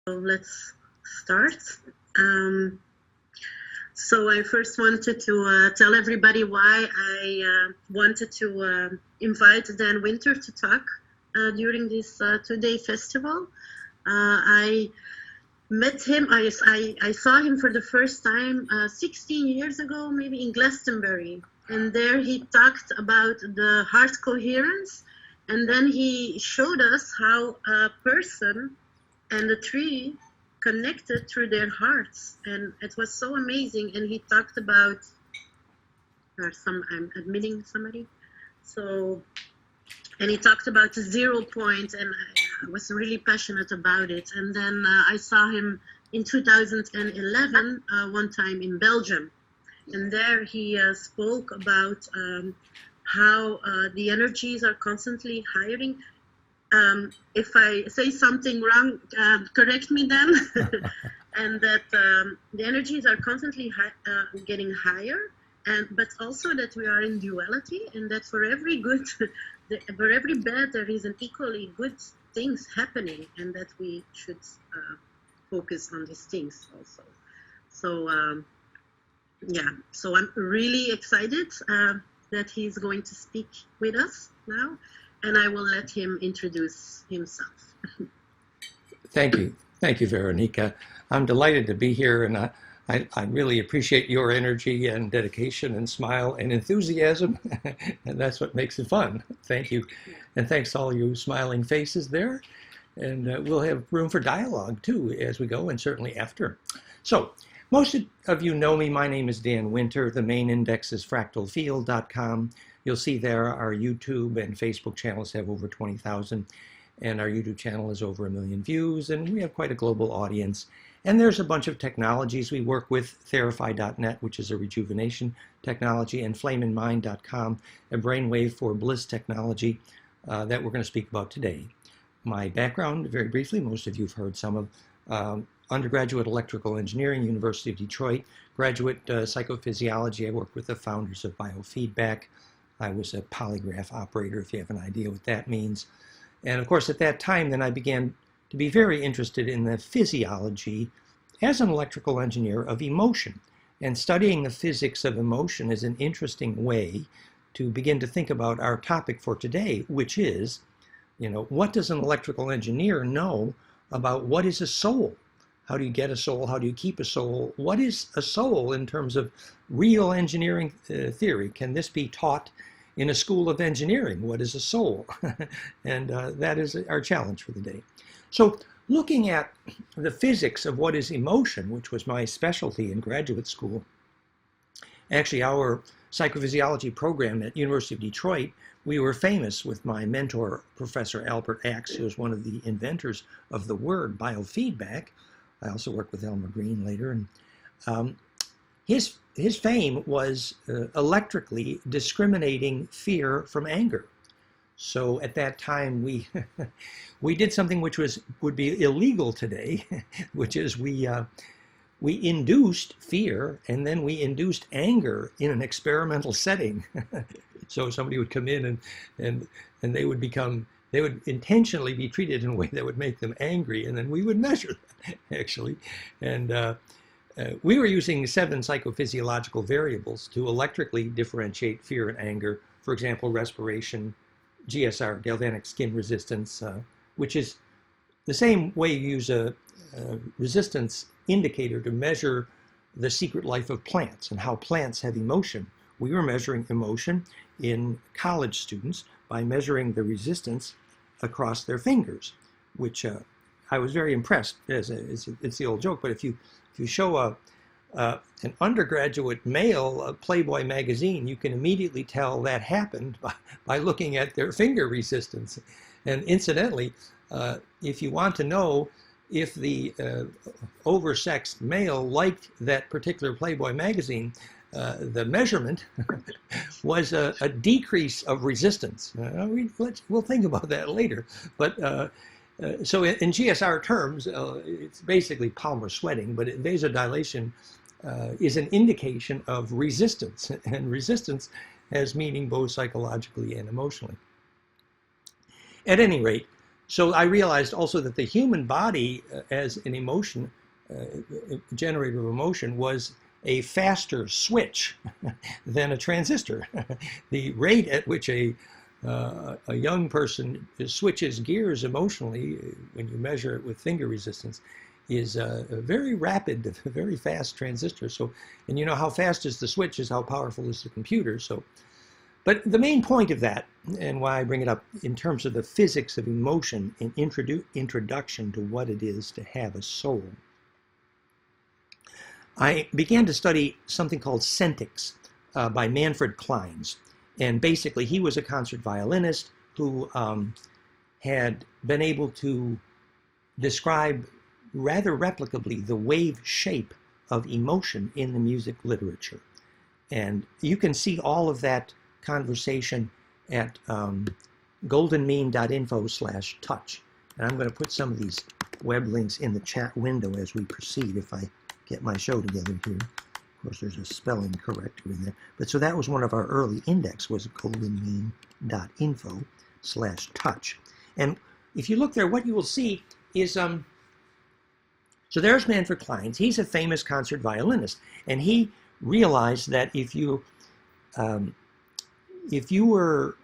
So let's start. So I first wanted to tell everybody why I wanted to invite Dan Winter to talk during this two-day festival. I met him, I saw him for the first time 16 years ago, maybe in Glastonbury. And there he talked about the heart coherence. And then he showed us how a person and a tree connected through their hearts. And it was so amazing. And he talked about, I'm admitting somebody. So, and he talked about the 0 point, and I was really passionate about it. And then I saw him in 2011, one time in Belgium. And there he spoke about how the energies are constantly hiring. If I say something wrong, correct me then. And that the energies are constantly getting higher, but also that we are in duality, and that for every good, for every bad, there is an equally good things happening, and that we should focus on these things also. So yeah, so I'm really excited that he's going to speak with us now. And I will let him introduce himself. Thank you. Thank you, Veronica. I'm delighted to be here, and I really appreciate your energy and dedication and smile and enthusiasm, and that's what makes it fun. Thank you. And thanks to all you smiling faces there. And we'll have room for dialogue, too, as we go, and certainly after. So, most of you know me. My name is Dan Winter. The main index is fractalfield.com. You'll see there our YouTube and Facebook channels have over 20,000, and our YouTube channel has over 1 million views, and we have quite a global audience. And there's a bunch of technologies we work with, Therify.net, which is a rejuvenation technology, and flameinmind.com, a brainwave for bliss technology that we're going to speak about today. My background, very briefly, most of you have heard some of undergraduate electrical engineering, University of Detroit, graduate psychophysiology. I worked with the founders of biofeedback. I was a polygraph operator, if you have an idea what that means. And of course, at that time, then I began to be very interested in the physiology as an electrical engineer of emotion. And studying the physics of emotion is an interesting way to begin to think about our topic for today, which is, what does an electrical engineer know about what is a soul? How do you get a soul? How do you keep a soul? What is a soul in terms of real engineering theory? Can this be taught in a school of engineering? What is a soul? And that is our challenge for the day. So looking at the physics of what is emotion, which was my specialty in graduate school, actually our psychophysiology program at University of Detroit, we were famous with my mentor, Professor Albert Axe, who was one of the inventors of the word biofeedback. I also worked with Elmer Green later, and his fame was electrically discriminating fear from anger. So at that time, we did something which would be illegal today, which is we induced fear and then we induced anger in an experimental setting. So somebody would come in and they would intentionally be treated in a way that would make them angry, and then we would measure that, actually. And we were using 7 psychophysiological variables to electrically differentiate fear and anger. For example, respiration, GSR, galvanic skin resistance, which is the same way you use a resistance indicator to measure the secret life of plants and how plants have emotion. We were measuring emotion in college students by measuring the resistance across their fingers, which I was very impressed. It's the old joke, but if you show an undergraduate male a Playboy magazine, you can immediately tell that happened by looking at their finger resistance. And incidentally, if you want to know if the oversexed male liked that particular Playboy magazine, the measurement was a decrease of resistance. We'll think about that later. But so in GSR terms, it's basically Palmer sweating, but vasodilation is an indication of resistance, and resistance has meaning both psychologically and emotionally. At any rate, So I realized also that the human body as an emotion, generator of emotion, was a faster switch than a transistor. The rate at which a young person switches gears emotionally, when you measure it with finger resistance, is a very rapid, very fast transistor. So, and you know how fast is the switch is how powerful is the computer. So, but the main point of that, and why I bring it up in terms of the physics of emotion and introduction to what it is to have a soul, I began to study something called Sentics by Manfred Clynes. And basically, he was a concert violinist who had been able to describe rather replicably the wave shape of emotion in the music literature. And you can see all of that conversation at goldenmean.info/touch. And I'm going to put some of these web links in the chat window as we proceed if I get my show together here. Of course, there's a spelling corrector in there. But so that was one of our early index, was goldenmean.info/touch. And if you look there, what you will see is, so there's Manfred Clynes. He's a famous concert violinist. And he realized that if you were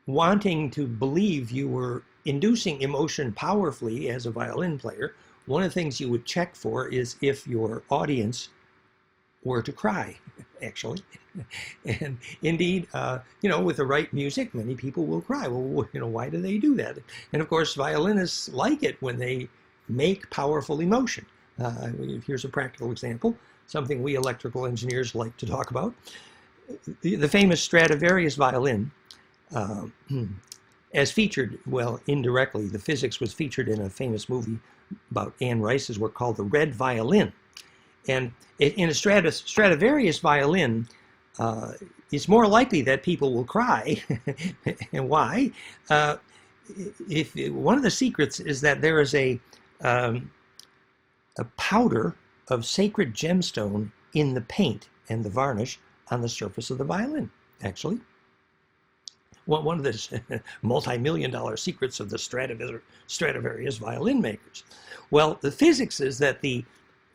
wanting to believe you were inducing emotion powerfully as a violin player, one of the things you would check for is if your audience were to cry, actually. And indeed, with the right music, many people will cry. Well, why do they do that? And of course, violinists like it when they make powerful emotion. Here's a practical example, something we electrical engineers like to talk about. The famous Stradivarius violin, as featured, well, indirectly, the physics was featured in a famous movie about Anne Rice's work called The Red Violin. And in a Stradivarius violin, it's more likely that people will cry. And why? One of the secrets is that there is a powder of sacred gemstone in the paint and the varnish on the surface of the violin, actually. One of the multi-million-dollar secrets of the Stradivarius violin makers. Well, the physics is that the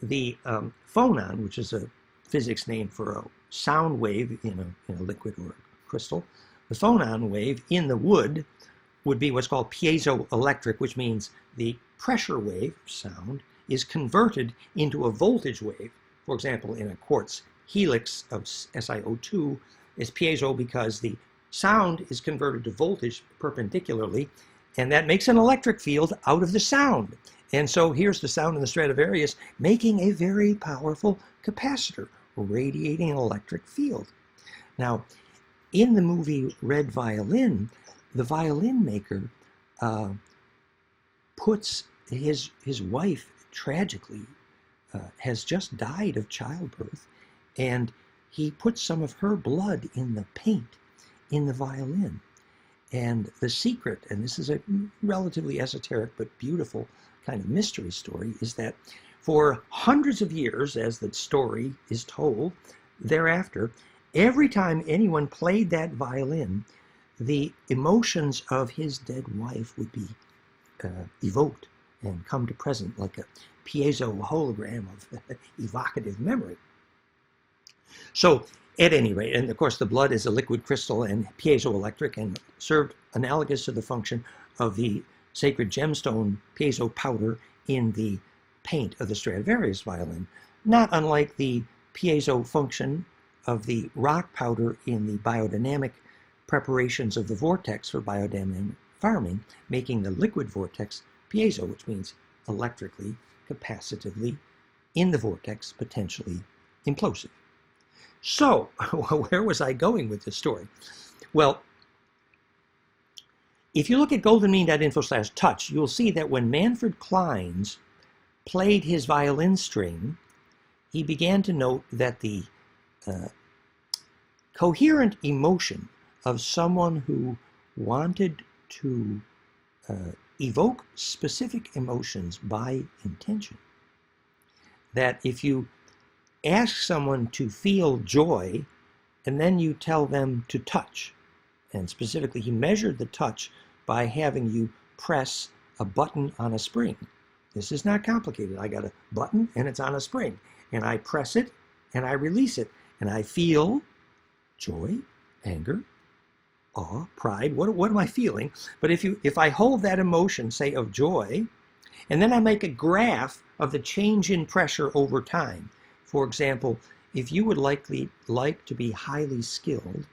phonon, which is a physics name for a sound wave in a liquid or a crystal, the phonon wave in the wood would be what's called piezoelectric, which means the pressure wave, sound, is converted into a voltage wave. For example, in a quartz helix of SiO2, it's piezo because the sound is converted to voltage perpendicularly, and that makes an electric field out of the sound. And so here's the sound in the Stradivarius making a very powerful capacitor, radiating an electric field. Now, in the movie Red Violin, the violin maker puts his wife, tragically, has just died of childbirth, and he puts some of her blood in the paint in the violin. And the secret, and this is a relatively esoteric but beautiful kind of mystery story, is that for hundreds of years, as the story is told thereafter, every time anyone played that violin, the emotions of his dead wife would be evoked and come to present like a piezo hologram of evocative memory. So at any rate, and of course the blood is a liquid crystal and piezoelectric and served analogous to the function of the sacred gemstone piezo powder in the paint of the Stradivarius violin, not unlike the piezo function of the rock powder in the biodynamic preparations of the vortex for biodynamic farming, making the liquid vortex piezo, which means electrically, capacitively, in the vortex, potentially implosive. So, where was I going with this story? Well, if you look at goldenmean.info/touch, you'll see that when Manfred Clynes played his violin string, he began to note that the coherent emotion of someone who wanted to evoke specific emotions by intention, that if you ask someone to feel joy and then you tell them to touch, and specifically he measured the touch by having you press a button on a spring. This is not complicated. I got a button and it's on a spring, and I press it and I release it, and I feel joy, anger, awe, pride. What am I feeling? But if I hold that emotion, say of joy, and then I make a graph of the change in pressure over time. For example, if you would like to be highly skilled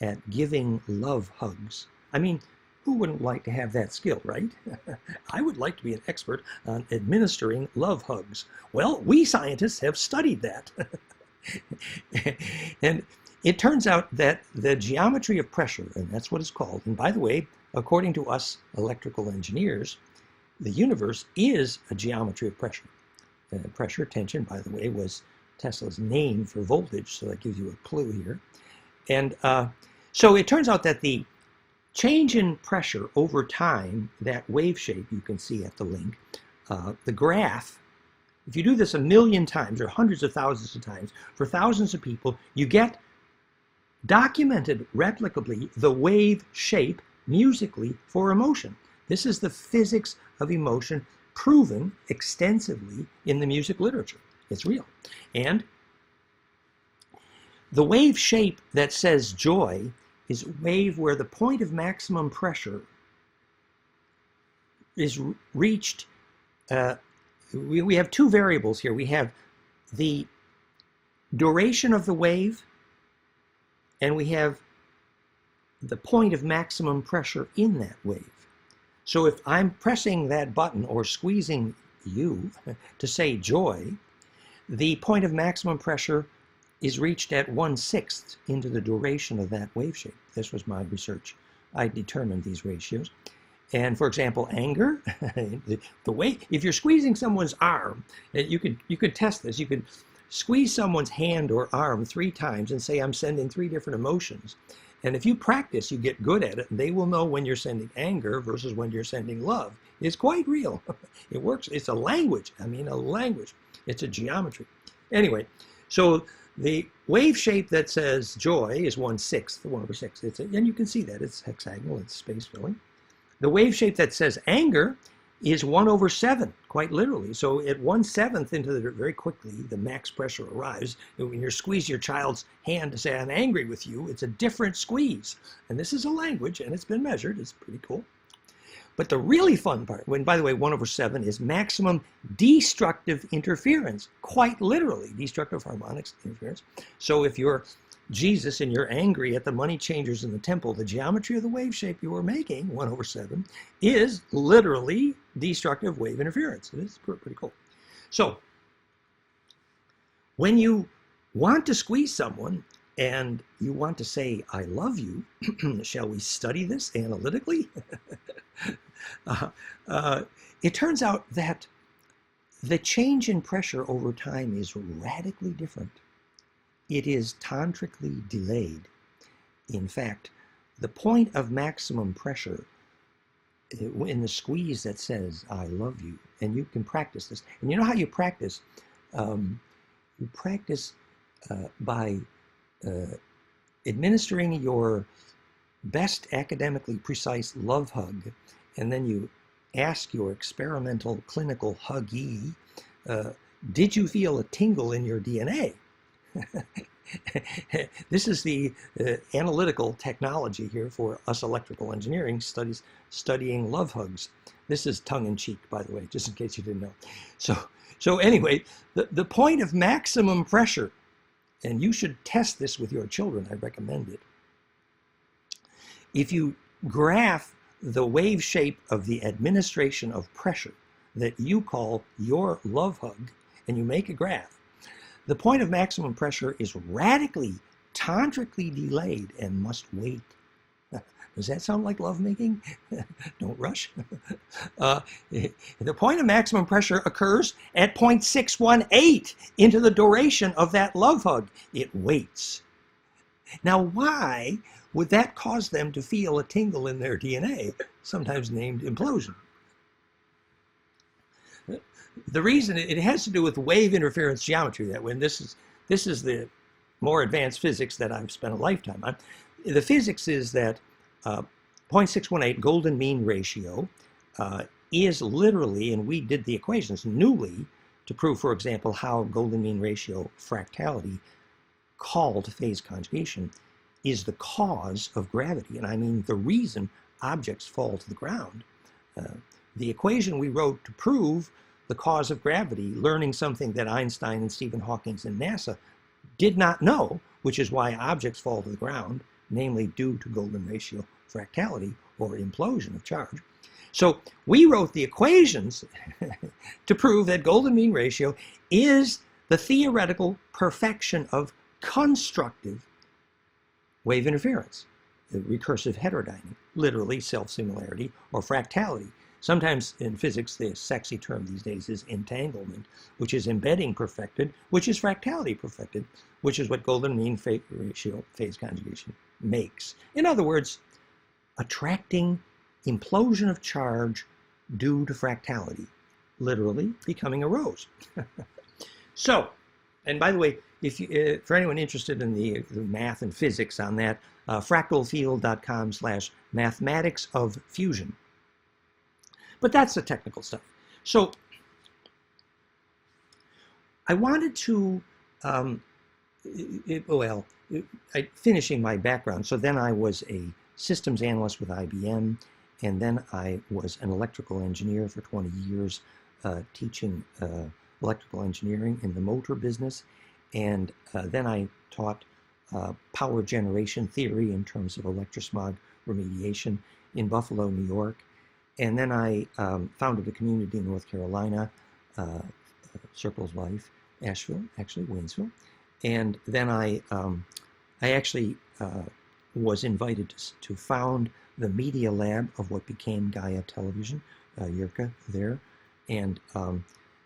at giving love hugs, I mean, who wouldn't like to have that skill, right? I would like to be an expert on administering love hugs. Well, we scientists have studied that. And it turns out that the geometry of pressure, and that's what it's called, and by the way, according to us electrical engineers, the universe is a geometry of pressure. Pressure, tension, by the way, was Tesla's name for voltage, so that gives you a clue here. And so it turns out that the change in pressure over time, that wave shape you can see at the link, the graph, if you do this 1,000,000 times or hundreds of thousands of times for thousands of people, you get documented replicably the wave shape musically for emotion. This is the physics of emotion proven extensively in the music literature. It's real. And the wave shape that says joy is a wave where the point of maximum pressure is reached. We have two variables here. We have the duration of the wave, and we have the point of maximum pressure in that wave. So if I'm pressing that button or squeezing you to say joy, the point of maximum pressure is reached at 1/6 into the duration of that wave shape. This was my research. I determined these ratios. And for example, anger, the way, if you're squeezing someone's arm, you could test this. You could squeeze someone's hand or arm 3 times and say, I'm sending 3 different emotions. And if you practice, you get good at it, and they will know when you're sending anger versus when you're sending love. It's quite real. It works. It's a language. I mean, a language. It's a geometry. Anyway, so the wave shape that says joy is 1/6, 1/6. And you can see that. It's hexagonal. It's space filling. The wave shape that says anger is 1/7, quite literally. So at 1/7 into the, very quickly, the max pressure arrives. When you squeeze your child's hand to say, I'm angry with you, it's a different squeeze. And this is a language, and it's been measured. It's pretty cool. But the really fun part, when, by the way, 1/7 is maximum destructive interference, quite literally, destructive harmonics interference. So if you're Jesus and you're angry at the money changers in the temple, the geometry of the wave shape you are making, 1/7, is literally destructive wave interference. It is pretty cool. So when you want to squeeze someone and you want to say, I love you, shall we study this analytically? It turns out that the change in pressure over time is radically different. It is tantrically delayed. In fact, the point of maximum pressure in the squeeze that says, I love you, and you can practice this. And you know how you practice? You practice by administering your best academically precise love hug, and then you ask your experimental clinical huggee, did you feel a tingle in your DNA? This is the analytical technology here for us electrical engineering studying love hugs. This is tongue-in-cheek, by the way, just in case you didn't know. So anyway, the point of maximum pressure, and you should test this with your children, I recommend it. If you graph the wave shape of the administration of pressure that you call your love hug, and you make a graph, the point of maximum pressure is radically, tantrically delayed and must wait. Does that sound like lovemaking? Don't rush. The point of maximum pressure occurs at 0.618 into the duration of that love hug. It waits. Now, why would that cause them to feel a tingle in their DNA, sometimes named implosion? The reason, it has to do with wave interference geometry, that when this is the more advanced physics that I've spent a lifetime on. The physics is that 0.618 golden mean ratio, is literally, and we did the equations newly to prove, for example, how golden mean ratio fractality, called phase conjugation, is the cause of gravity. And I mean the reason objects fall to the ground. The equation we wrote to prove the cause of gravity, learning something that Einstein and Stephen Hawking and NASA did not know, which is why objects fall to the ground, namely due to golden ratio fractality or implosion of charge. So we wrote the equations to prove that golden mean ratio is the theoretical perfection of constructive wave interference, the recursive heterodyning, literally self-similarity or fractality. Sometimes in physics, the sexy term these days is entanglement, which is embedding perfected, which is fractality perfected, which is what golden mean ratio phase conjugation makes. In other words, attracting implosion of charge due to fractality, literally becoming a rose. So, and by the way, if you, for anyone interested in the math and physics on that, fractalfield.com/mathematics of fusion. But that's the technical stuff. So I wanted to, finishing my background, so then I was a systems analyst with IBM, and then I was an electrical engineer for 20 years, teaching electrical engineering in the motor business. And then I taught power generation theory in terms of electrosmog remediation in Buffalo, New York. And then I founded a community in North Carolina, Circle of Life, Asheville, actually Waynesville. And then I actually was invited to found the media lab of what became Gaia Television, Yurka there. And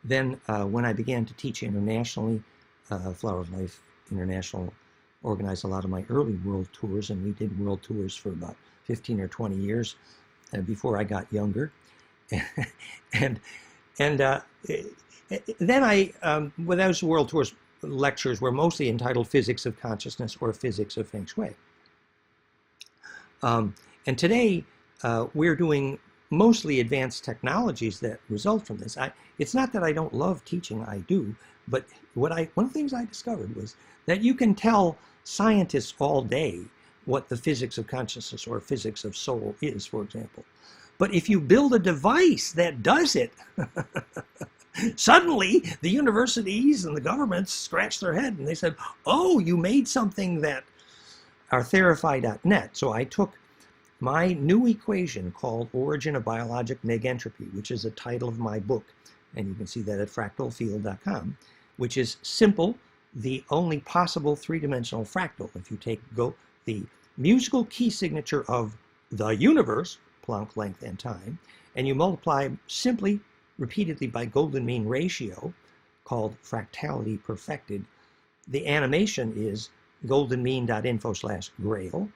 then when I began to teach internationally, Flower of Life International organized a lot of my early world tours, and we did world tours for about 15 or 20 years before I got younger. and then well, those world tours lectures were mostly entitled Physics of Consciousness or Physics of Feng Shui. And today we're doing mostly advanced technologies that result from this. It's not that I don't love teaching, I do, but one of the things I discovered was that you can tell scientists all day what the physics of consciousness or physics of soul is, for example. But if you build a device that does it, suddenly the universities and the governments scratch their head and they said, oh, you made something that Artherify.net. So I took my new equation called Origin of Biologic Negentropy, which is the title of my book, and you can see that at fractalfield.com, which is simple, the only possible three-dimensional fractal. If you take the musical key signature of the universe, Planck, length, and time, and you multiply simply, repeatedly by golden mean ratio, called fractality perfected, the animation is goldenmean.info/grail,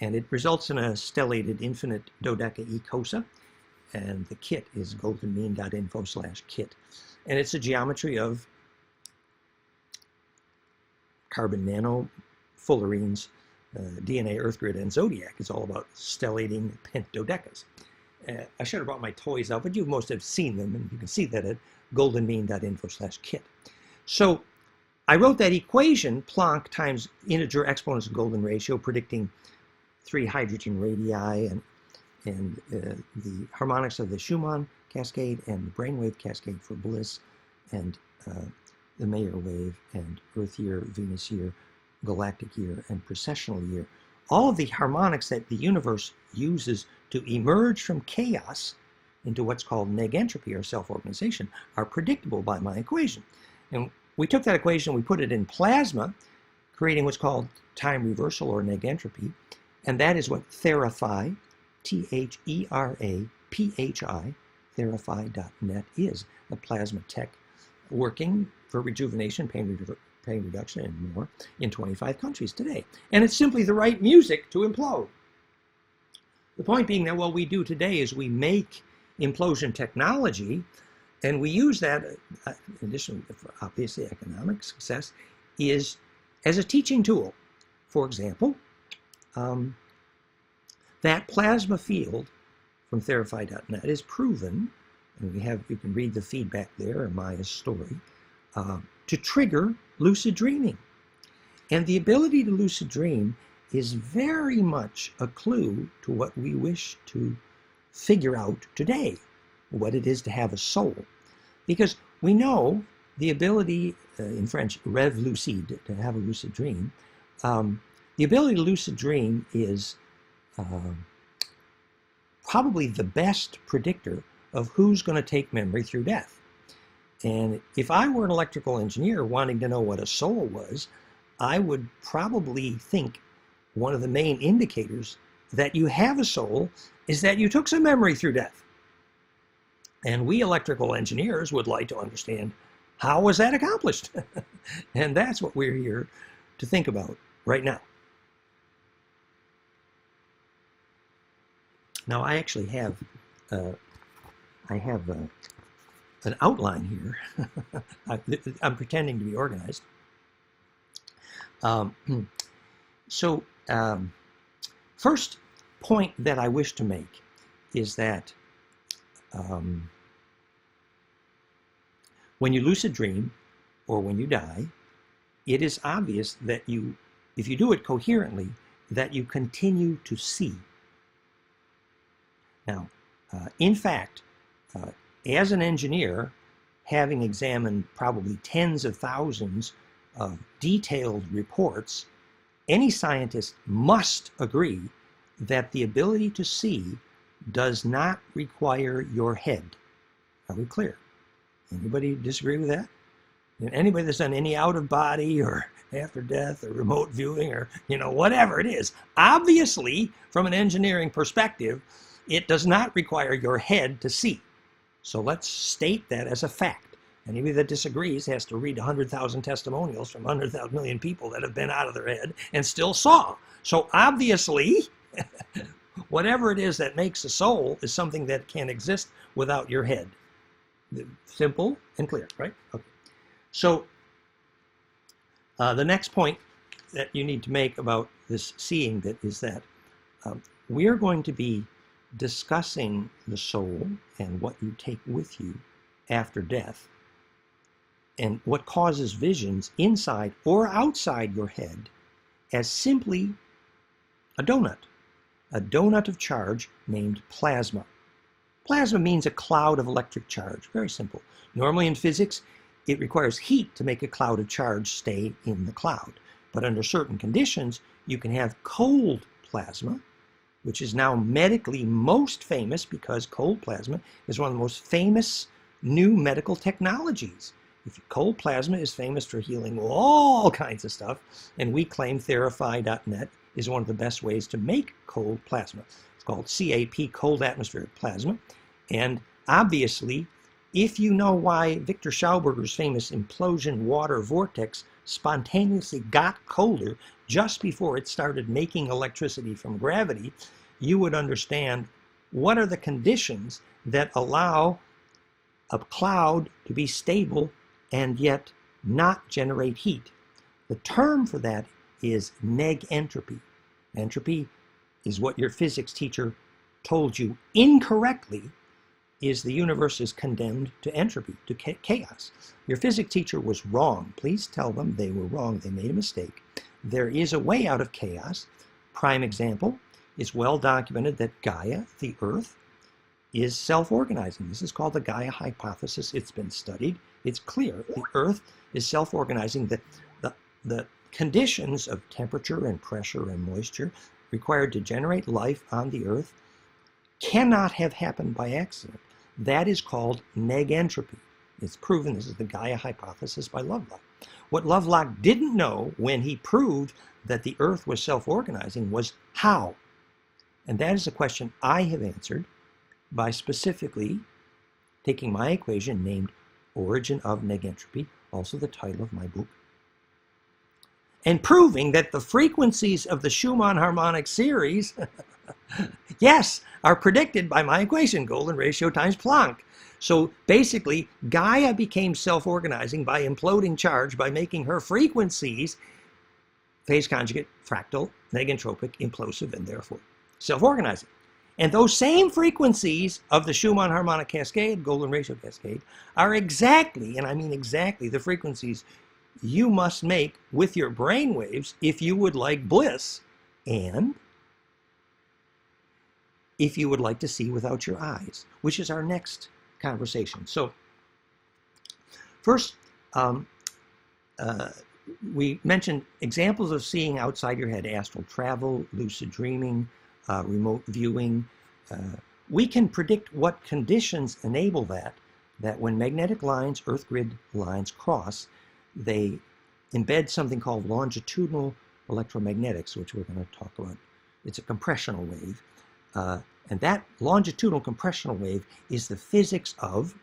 and it results in a stellated infinite dodecaecosa, and the kit is goldenmean.info/kit. And it's a geometry of carbon nanofullerenes, DNA, Earth grid, and zodiac. It's all about stellating pentadodecas. I should have brought my toys out, but you most have seen them, and you can see that at goldenmean.info/kit. So I wrote that equation, Planck times integer exponents of golden ratio, predicting 3 hydrogen radii and the harmonics of the Schumann cascade and the brainwave cascade for bliss, and the Mayer wave and Earth year, Venus year, galactic year, and precessional year. All of the harmonics that the universe uses to emerge from chaos into what's called negentropy or self-organization are predictable by my equation. And we took that equation, we put it in plasma, creating what's called time reversal or negentropy, and that is what Theraphi, T-H-E-R-A-P-H-I, Theraphi.net is, a plasma tech working for rejuvenation, pain reduction, and more in 25 countries today. And it's simply the right music to implode. The point being that what we do today is we make implosion technology, and we use that, in addition to obviously economic success, is as a teaching tool. For example, that plasma field from therapy.net is proven, and you can read the feedback there in Maya's story, to trigger lucid dreaming. And the ability to lucid dream is very much a clue to what we wish to figure out today, what it is to have a soul. Because we know the ability, in French, rêve lucide, to have a lucid dream, the ability to lucid dream is probably the best predictor of who's going to take memory through death. And if I were an electrical engineer wanting to know what a soul was, I would probably think one of the main indicators that you have a soul is that you took some memory through death. And we electrical engineers would like to understand, how was that accomplished? And that's what we're here to think about right now. Now, I actually have an outline here. I'm pretending to be organized. First point that I wish to make is that when you lucid dream or when you die, it is obvious that if you do it coherently, that you continue to see. Now, in fact, as an engineer, having examined probably tens of thousands of detailed reports, any scientist must agree that the ability to see does not require your head. Are we clear? Anybody disagree with that? Anybody that's done any out of body or after death or remote viewing or, whatever it is, obviously, from an engineering perspective, it does not require your head to see. So let's state that as a fact. Anybody that disagrees has to read 100,000 testimonials from 100,000 million people that have been out of their head and still saw. So obviously, whatever it is that makes a soul is something that can exist without your head. Simple and clear, right? Okay. So the next point that you need to make about this seeing is that we are going to be discussing the soul and what you take with you after death and what causes visions inside or outside your head as simply a donut of charge named plasma. Plasma means a cloud of electric charge, very simple. Normally in physics, it requires heat to make a cloud of charge stay in the cloud. But under certain conditions, you can have cold plasma, which is now medically most famous because cold plasma is one of the most famous new medical technologies. Cold plasma is famous for healing all kinds of stuff, and we claim Therapy.net is one of the best ways to make cold plasma. It's called CAP, cold atmospheric plasma, and obviously, if you know why Victor Schauberger's famous implosion water vortex spontaneously got colder just before it started making electricity from gravity, you would understand what are the conditions that allow a cloud to be stable and yet not generate heat. The term for that is negentropy. Entropy is what your physics teacher told you incorrectly is the universe is condemned to entropy, to chaos. Your physics teacher was wrong. Please tell them they were wrong. They made a mistake. There is a way out of chaos. Prime example, it's well documented that Gaia, the Earth, is self-organizing. This is called the Gaia Hypothesis. It's been studied. It's clear. The Earth is self-organizing. The conditions of temperature and pressure and moisture required to generate life on the Earth cannot have happened by accident. That is called negentropy. It's proven. This is the Gaia Hypothesis by Lovelock. What Lovelock didn't know when he proved that the Earth was self-organizing was how. And that is a question I have answered by specifically taking my equation named Origin of Negentropy, also the title of my book, and proving that the frequencies of the Schumann harmonic series, yes, are predicted by my equation, golden ratio times Planck. So basically, Gaia became self-organizing by imploding charge by making her frequencies phase conjugate, fractal, negentropic, implosive, and therefore self-organizing. And those same frequencies of the Schumann harmonic cascade, golden ratio cascade, are exactly, and I mean exactly, the frequencies you must make with your brain waves if you would like bliss and if you would like to see without your eyes, which is our next conversation. So first, we mentioned examples of seeing outside your head: astral travel, lucid dreaming, remote viewing. We can predict what conditions enable that when magnetic lines, earth grid lines cross, they embed something called longitudinal electromagnetics, which we're going to talk about. It's a compressional wave. And that longitudinal compressional wave is the physics of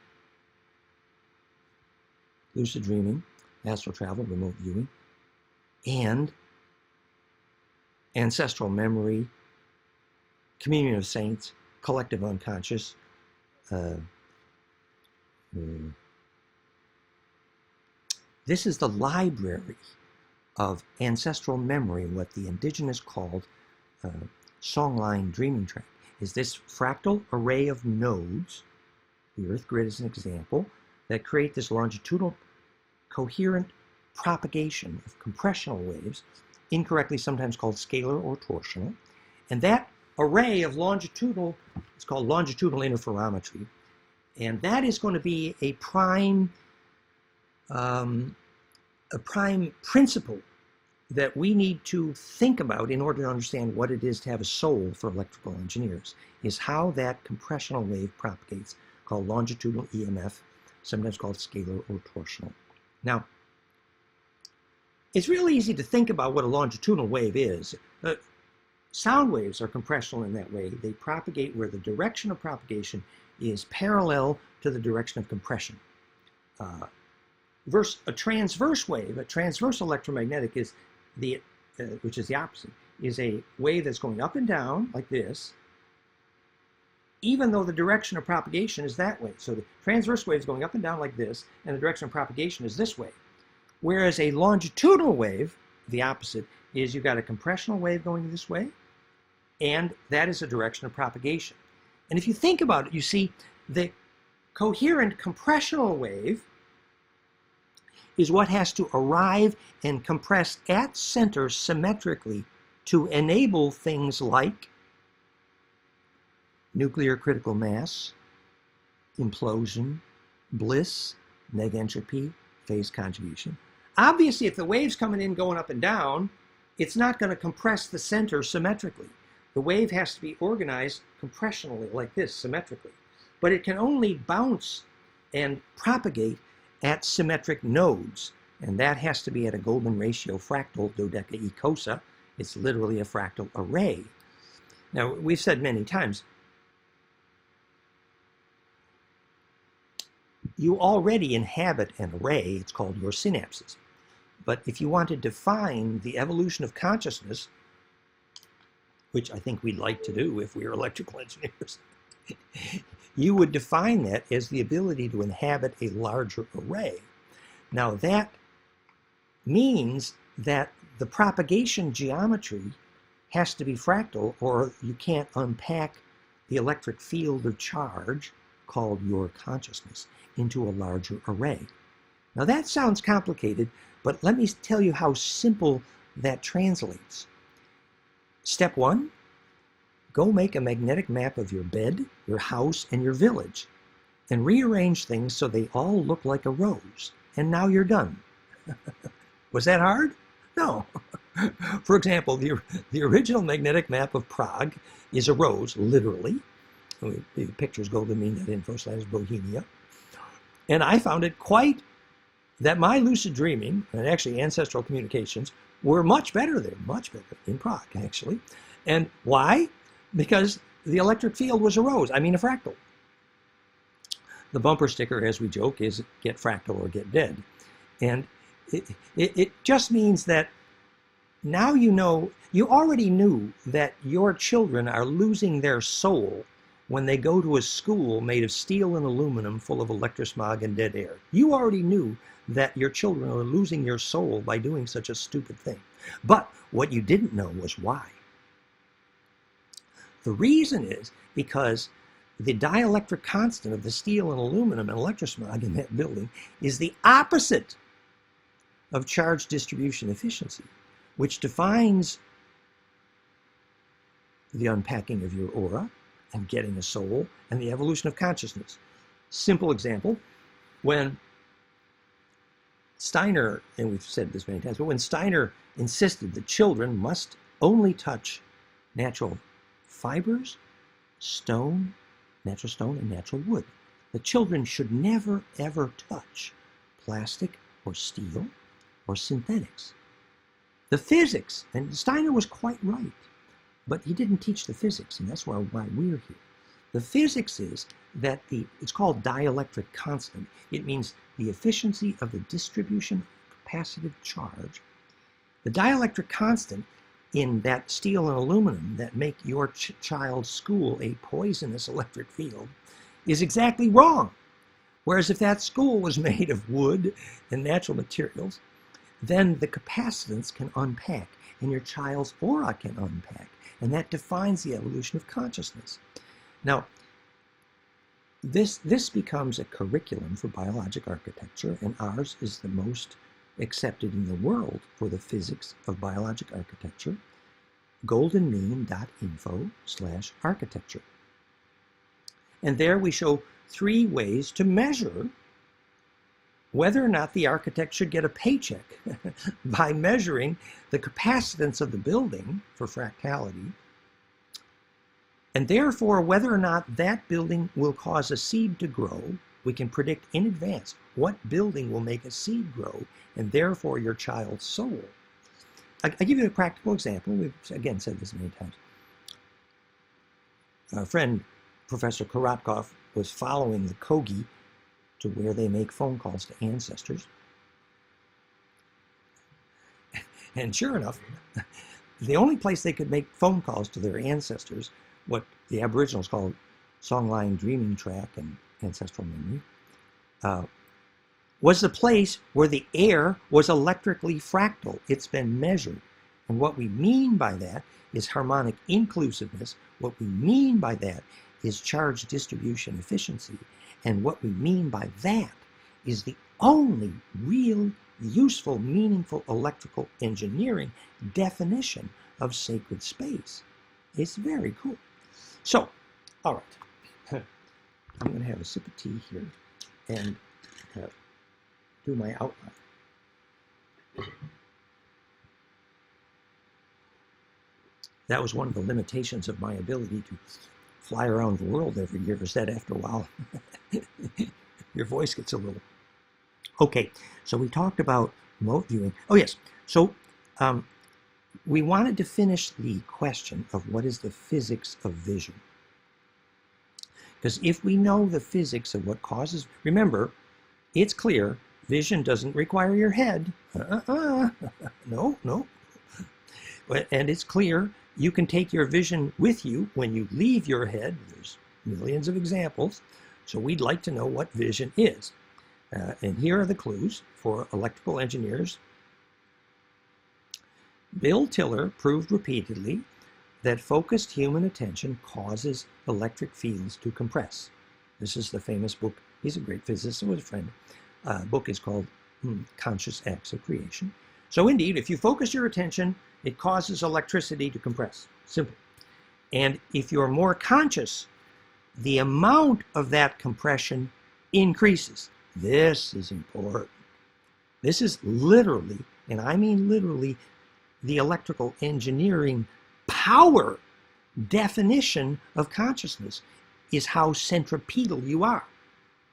lucid dreaming, astral travel, remote viewing, and ancestral memory, communion of saints, collective unconscious. This is the library of ancestral memory, what the indigenous called songline dreaming track. Is this fractal array of nodes, the earth grid is an example, that create this longitudinal coherent propagation of compressional waves, incorrectly sometimes called scalar or torsional. And that array of longitudinal, it's called longitudinal interferometry. And that is going to be a prime principle that we need to think about in order to understand what it is to have a soul for electrical engineers, is how that compressional wave propagates, called longitudinal EMF, sometimes called scalar or torsional. Now, it's really easy to think about what a longitudinal wave is. Sound waves are compressional in that way. They propagate where the direction of propagation is parallel to the direction of compression. A transverse wave, a transverse electromagnetic, is which is the opposite, is a wave that's going up and down like this, even though the direction of propagation is that way. So the transverse wave is going up and down like this, and the direction of propagation is this way. Whereas a longitudinal wave, the opposite, is you've got a compressional wave going this way, and that is a direction of propagation. And if you think about it, you see the coherent compressional wave is what has to arrive and compress at center symmetrically to enable things like nuclear critical mass, implosion, bliss, negentropy, phase conjugation. Obviously, if the wave's coming in going up and down, it's not going to compress the center symmetrically. The wave has to be organized compressionally like this, symmetrically. But it can only bounce and propagate at symmetric nodes, and that has to be at a golden ratio fractal dodecaecosa. It's literally a fractal array. Now, we've said many times, you already inhabit an array. It's called your synapses. But if you want to define the evolution of consciousness, which I think we'd like to do if we were electrical engineers, you would define that as the ability to inhabit a larger array. Now that means that the propagation geometry has to be fractal, or you can't unpack the electric field of charge, called your consciousness, into a larger array. Now that sounds complicated, but let me tell you how simple that translates. Step one, go make a magnetic map of your bed, your house, and your village, and rearrange things so they all look like a rose. And now you're done. Was that hard? No. For example, the original magnetic map of Prague is a rose, literally. The pictures go to mean.info/Bohemia. And I found it quite that my lucid dreaming, and actually ancestral communications, were much better there, much better in Prague, actually. And why? Because the electric field was a rose, I mean a fractal. The bumper sticker, as we joke, is get fractal or get dead. And it just means that now you know, you already knew that your children are losing their soul when they go to a school made of steel and aluminum full of electrosmog and dead air. You already knew that your children are losing your soul by doing such a stupid thing. But what you didn't know was why. The reason is because the dielectric constant of the steel and aluminum and electrosmog in that building is the opposite of charge distribution efficiency, which defines the unpacking of your aura and getting a soul and the evolution of consciousness. Simple example, when Steiner, and we've said this many times, but when Steiner insisted that children must only touch natural fibers, stone, natural stone, and natural wood. The children should never, ever touch plastic or steel or synthetics. The physics, and Steiner was quite right, but he didn't teach the physics, and that's why we're here. The physics is that it's called dielectric constant. It means the efficiency of the distribution of capacitive charge. The dielectric constant in that steel and aluminum that make your child's school a poisonous electric field is exactly wrong. Whereas if that school was made of wood and natural materials, then the capacitance can unpack and your child's aura can unpack, and that defines the evolution of consciousness. Now, this becomes a curriculum for biologic architecture, and ours is the most accepted in the world for the physics of biologic architecture, goldenmean.info/architecture. And there we show 3 ways to measure whether or not the architect should get a paycheck by measuring the capacitance of the building for fractality, and therefore whether or not that building will cause a seed to grow. We can predict in advance what building will make a seed grow, and therefore your child's soul. I give you a practical example. We've again said this many times. Our friend, Professor Korotkov, was following the Kogi to where they make phone calls to ancestors. And sure enough, the only place they could make phone calls to their ancestors, what the Aboriginals called songline dreaming track and ancestral memory, was the place where the air was electrically fractal. It's been measured. And what we mean by that is harmonic inclusiveness. What we mean by that is charge distribution efficiency. And what we mean by that is the only real, useful, meaningful electrical engineering definition of sacred space. It's very cool. So, all right. I'm going to have a sip of tea here and do my outline. That was one of the limitations of my ability to fly around the world every year, is that after a while, your voice gets a little... Okay, so we talked about remote viewing. Oh yes, so we wanted to finish the question of what is the physics of vision. Because if we know the physics of what causes... Remember, it's clear, vision doesn't require your head. No. And it's clear, you can take your vision with you when you leave your head. There's millions of examples. So we'd like to know what vision is. And here are the clues for electrical engineers. Bill Tiller proved repeatedly that focused human attention causes electric fields to compress. This is the famous book. He's a great physicist and was a friend. Book is called Conscious Acts of Creation. So indeed, if you focus your attention, it causes electricity to compress. Simple. And if you're more conscious, the amount of that compression increases. This is important. This is literally, and I mean literally, the electrical engineering power definition of consciousness is how centripetal you are.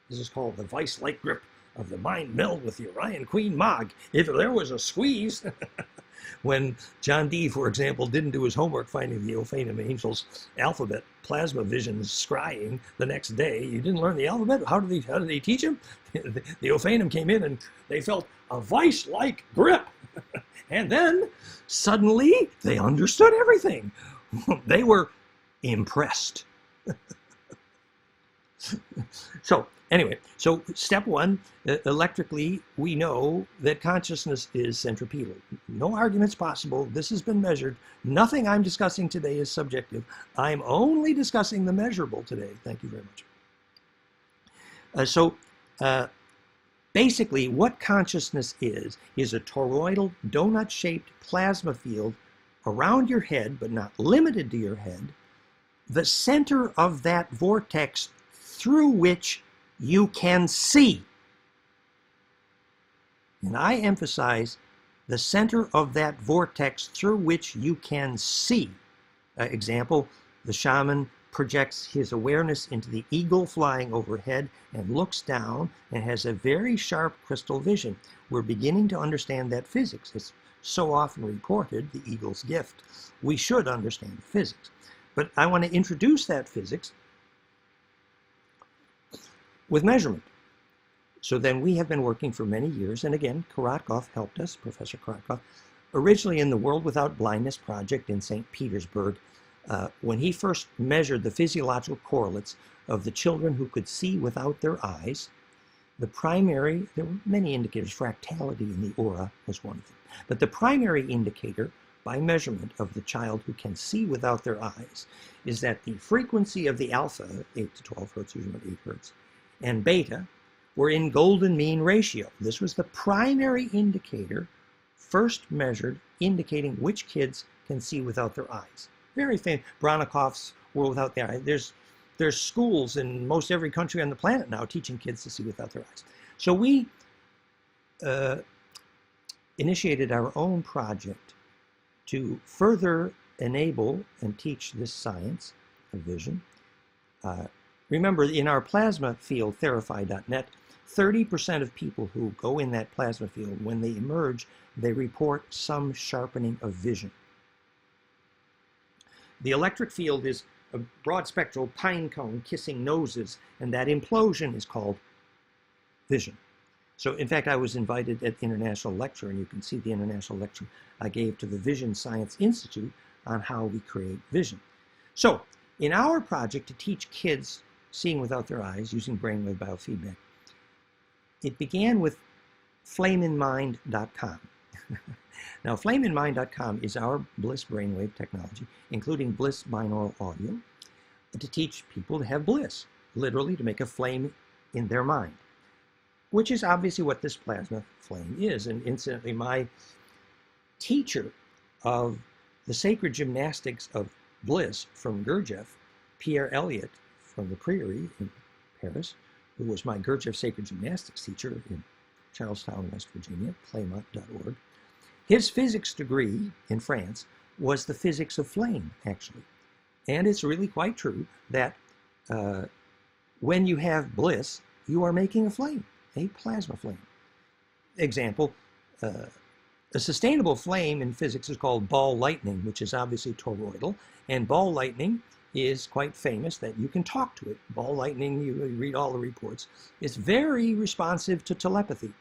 This is called the vice-like grip of the mind meld with the Orion Queen Mog. If there was a squeeze, when John Dee, for example, didn't do his homework finding the Ophanim Angels alphabet, plasma visions scrying the next day, you didn't learn the alphabet? How did they teach him? The Ophanim came in and they felt a vice-like grip. And then suddenly they understood everything. They were impressed. So Anyway, so step one, electrically, we know that consciousness is centripetal. No arguments possible. This has been measured. Nothing I'm discussing today is subjective. I'm only discussing the measurable today. Thank you very much. Basically, what consciousness is a toroidal, donut-shaped plasma field around your head, but not limited to your head, the center of that vortex through which you can see. And I emphasize the center of that vortex through which you can see. Example, the shaman projects his awareness into the eagle flying overhead and looks down and has a very sharp crystal vision. We're beginning to understand that physics. It's so often reported, the eagle's gift. We should understand the physics. But I want to introduce that physics with measurement. So then we have been working for many years, and again, Korotkov helped us, Professor Korotkov, originally in the World Without Blindness project in St. Petersburg, when he first measured the physiological correlates of the children who could see without their eyes. The primary, there were many indicators, fractality in the aura was one of them, but the primary indicator by measurement of the child who can see without their eyes is that the frequency of the alpha, 8 to 12 hertz, usually 8 hertz, and beta were in golden mean ratio. This was the primary indicator first measured indicating which kids can see without their eyes. Very famous, Bronikov's World Without Their Eyes. There's schools in most every country on the planet now teaching kids to see without their eyes. So we initiated our own project to further enable and teach this science of vision. Remember, in our plasma field, therify.net, 30% of people who go in that plasma field, when they emerge, they report some sharpening of vision. The electric field is a broad spectral pine cone kissing noses, and that implosion is called vision. So, in fact, I was invited at the international lecture, and you can see the international lecture I gave to the Vision Science Institute on how we create vision. So, in our project to teach kids seeing without their eyes using brainwave biofeedback, it began with flameinmind.com. Now, flameinmind.com is our Bliss brainwave technology, including Bliss binaural audio, to teach people to have bliss, literally to make a flame in their mind, which is obviously what this plasma flame is. And incidentally, my teacher of the sacred gymnastics of bliss from Gurdjieff, Pierre Elliott from the Priory in Paris, who was my Gurdjieff sacred gymnastics teacher in Charlestown, West Virginia, claymont.org. His physics degree in France was the physics of flame, actually. And it's really quite true that when you have bliss, you are making a flame, a plasma flame. Example, a sustainable flame in physics is called ball lightning, which is obviously toroidal, and ball lightning is quite famous that you can talk to it. Ball lightning, you read all the reports, is very responsive to telepathy.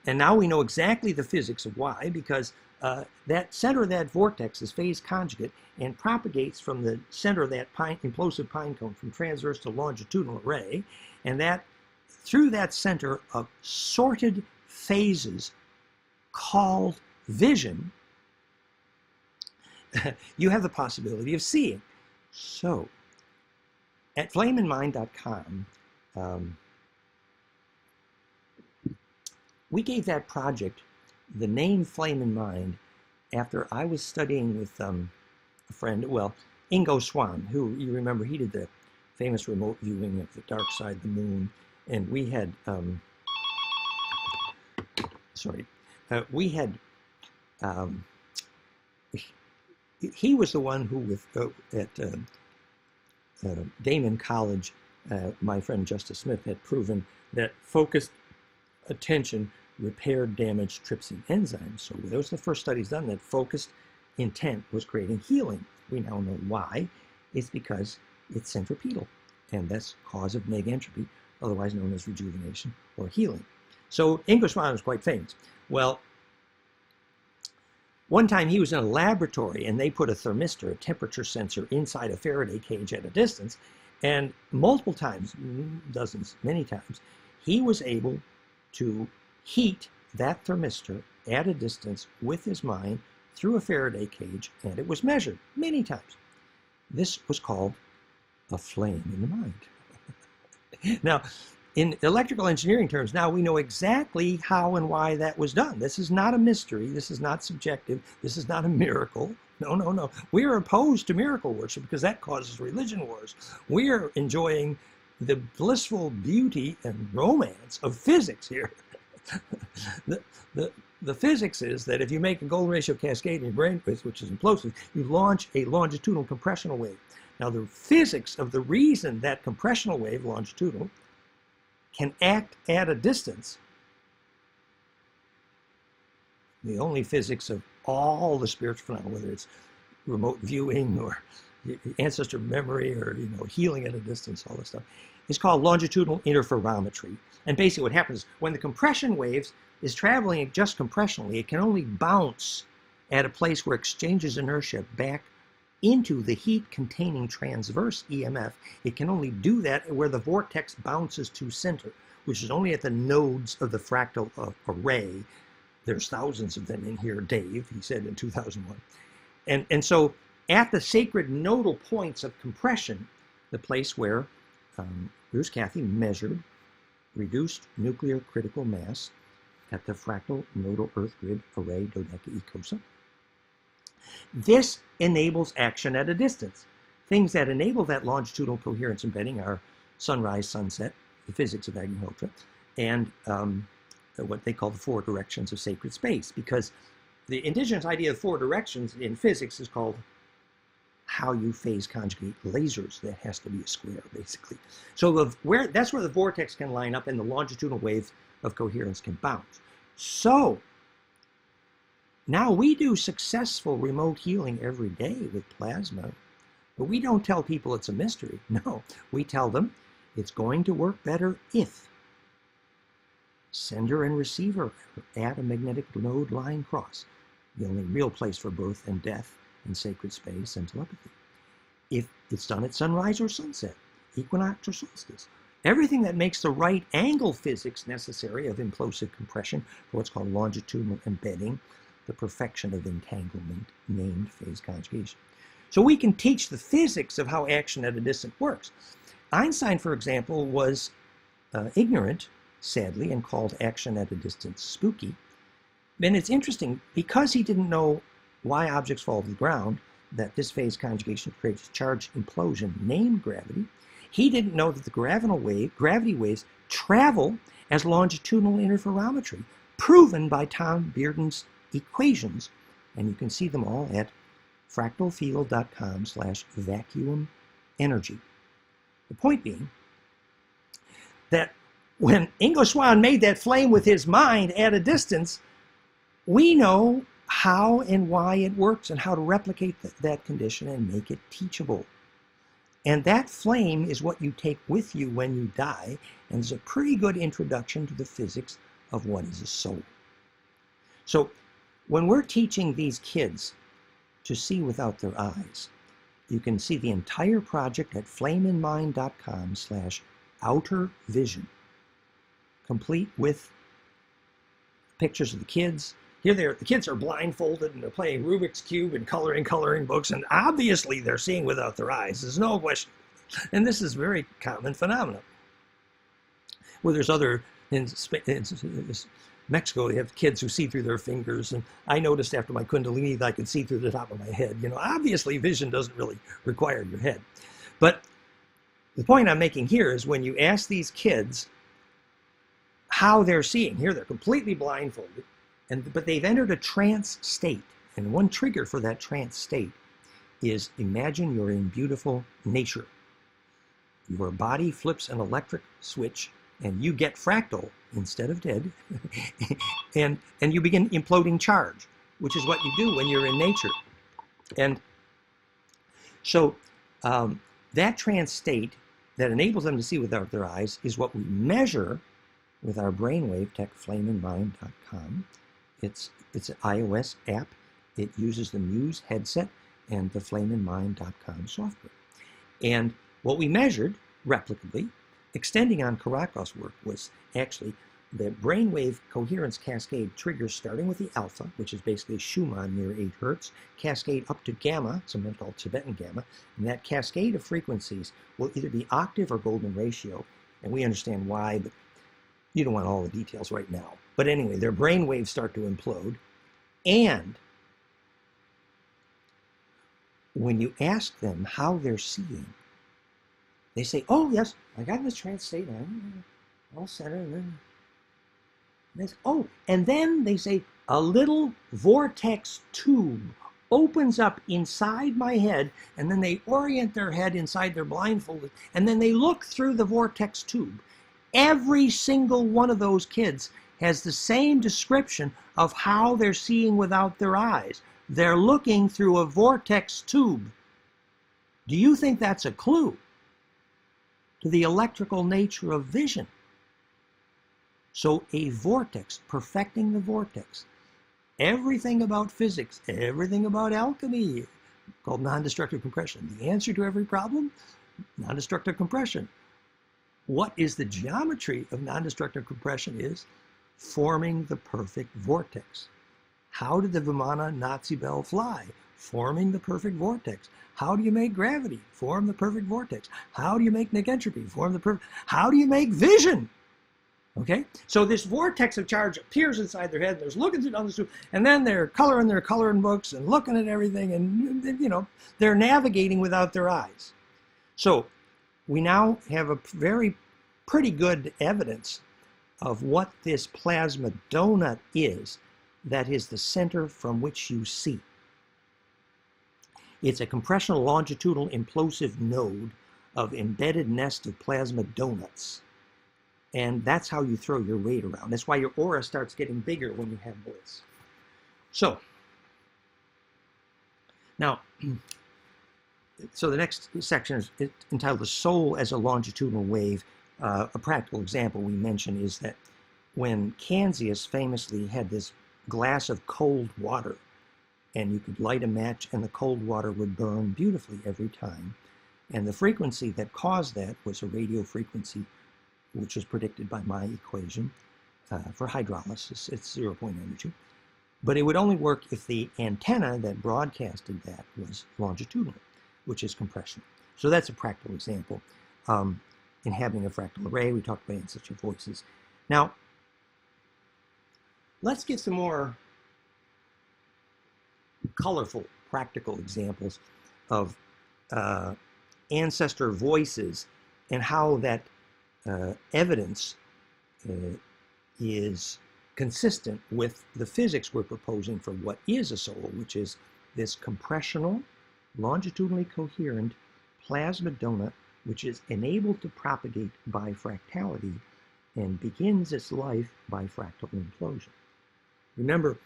And now we know exactly the physics of why, because that center of that vortex is phase conjugate and propagates from the center of that implosive pine cone from transverse to longitudinal array, and that through that center of sorted phases called vision, you have the possibility of seeing. So, at flameinmind.com, we gave that project the name Flame in Mind after I was studying with a friend, well, Ingo Swann, who, you remember, he did the famous remote viewing of the dark side of the moon, and we had, he was the one who, at Damon College, my friend Justice Smith had proven that focused attention repaired damaged trypsin enzymes. So those are the first studies done that focused intent was creating healing. We now know why. It's because it's centripetal, and that's cause of negentropy, otherwise known as rejuvenation or healing. So Ingo Swann was quite famous. Well, one time he was in a laboratory and they put a thermistor, a temperature sensor, inside a Faraday cage at a distance, And multiple times, dozens, many times, he was able to heat that thermistor at a distance with his mind through a Faraday cage, and it was measured many times. This was called a flame in the mind. Now, in electrical engineering terms, now we know exactly how and why that was done. This is not a mystery. This is not subjective. This is not a miracle. No, no, no. We are opposed to miracle worship because that causes religion wars. We are enjoying the blissful beauty and romance of physics here. The physics is that if you make a golden ratio cascade in your brain, which is implosive, you launch a longitudinal compressional wave. Now, the physics of the reason that compressional wave, longitudinal, can act at a distance, the only physics of all the spiritual phenomena, whether it's remote viewing or ancestral memory or healing at a distance, all this stuff, is called longitudinal interferometry. And basically what happens when the compression waves is traveling just compressionally, it can only bounce at a place where it exchanges inertia back into the heat-containing transverse EMF. It can only do that where the vortex bounces to center, which is only at the nodes of the fractal array. There's thousands of them in here, Dave, he said in 2001. And so at the sacred nodal points of compression, the place where Bruce Cathy measured reduced nuclear critical mass at the fractal nodal Earth grid array dodecaecosa. This enables action at a distance. Things that enable that longitudinal coherence embedding are sunrise, sunset, the physics of Agnihotri, and what they call the four directions of sacred space, because the indigenous idea of four directions in physics is called how you phase conjugate lasers. That has to be a square, basically. So that's where the vortex can line up and the longitudinal wave of coherence can bounce. So now we do successful remote healing every day with plasma, but we don't tell people it's a mystery. No, we tell them it's going to work better if sender and receiver at a magnetic node line cross, the only real place for birth and death in sacred space and telepathy. If it's done at sunrise or sunset, equinox or solstice, everything that makes the right angle physics necessary of implosive compression for what's called longitudinal embedding, the perfection of entanglement, named phase conjugation. So we can teach the physics of how action at a distance works. Einstein, for example, was ignorant, sadly, and called action at a distance spooky. And it's interesting, because he didn't know why objects fall to the ground, that this phase conjugation creates charge implosion named gravity. He didn't know that the gravity waves travel as longitudinal interferometry, proven by Tom Bearden's equations, and you can see them all at fractalfield.com/vacuum energy. The point being that when Ingo Swann made that flame with his mind at a distance, we know how and why it works and how to replicate that condition and make it teachable. And that flame is what you take with you when you die, and is a pretty good introduction to the physics of what is a soul. So when we're teaching these kids to see without their eyes, you can see the entire project at flameinmind.com/outer vision, complete with pictures of the kids. Here the kids are blindfolded and they're playing Rubik's Cube and coloring books, and obviously they're seeing without their eyes. There's no question. And this is a very common phenomenon. Well, there's other, in Mexico, they have kids who see through their fingers, and I noticed after my Kundalini that I could see through the top of my head. Obviously vision doesn't really require your head. But the point I'm making here is when you ask these kids how they're seeing, here they're completely blindfolded, but they've entered a trance state. And one trigger for that trance state is imagine you're in beautiful nature. Your body flips an electric switch and you get fractal instead of dead. and you begin imploding charge, which is what you do when you're in nature. And so that trance state that enables them to see without their eyes is what we measure with our brainwave tech, flameinmind.com. It's an iOS app. It uses the Muse headset and the flameinmind.com software. And What we measured, replicably, extending on Karakov's work, was actually the brainwave coherence cascade triggers starting with the alpha, which is basically Schumann near 8 hertz, cascade up to gamma, sometimes called Tibetan gamma, and that cascade of frequencies will either be octave or golden ratio, and we understand why, but you don't want all the details right now. But anyway, their brain waves start to implode, and when you ask them how they're seeing, they say, oh, yes, I got in this trance state, I'm all centered, and then they say, oh, and then they say, a little vortex tube opens up inside my head, and then they orient their head inside their blindfold, and then they look through the vortex tube. Every single one of those kids has the same description of how they're seeing without their eyes. They're looking through a vortex tube. Do you think that's a clue to the electrical nature of vision? So a vortex, perfecting the vortex, everything about physics, everything about alchemy, called non-destructive compression. The answer to every problem, non-destructive compression. What is the geometry of non-destructive compression is forming the perfect vortex. How did the Vimana Nazi bell fly? Forming the perfect vortex. How do you make gravity? Form the perfect vortex. How do you make negentropy? Form the perfect. How do you make vision? Okay, so this vortex of charge appears inside their head. They're looking through the tube, and then they're coloring their coloring books and looking at everything, and you know they're navigating without their eyes. So we now have a pretty good evidence of what this plasma donut is. That is the center from which you see. It's a compressional longitudinal implosive node of embedded nest of plasma donuts. And that's how you throw your weight around. That's why your aura starts getting bigger when you have bliss. So, now, so the next section is entitled The Soul as a Longitudinal Wave. A practical example we mentioned is that when Kanzias famously had this glass of cold water, and you could light a match and the cold water would burn beautifully every time. And the frequency that caused that was a radio frequency which was predicted by my equation for hydrolysis. It's 0 point energy. But it would only work if the antenna that broadcasted that was longitudinal, which is compression. So that's a practical example. In having a fractal array, we talked about ancestral voices. Now, let's get some more colorful, practical examples of ancestor voices and how that evidence is consistent with the physics we're proposing for what is a soul, which is this compressional, longitudinally coherent plasma donut, which is enabled to propagate by fractality and begins its life by fractal implosion. Remember,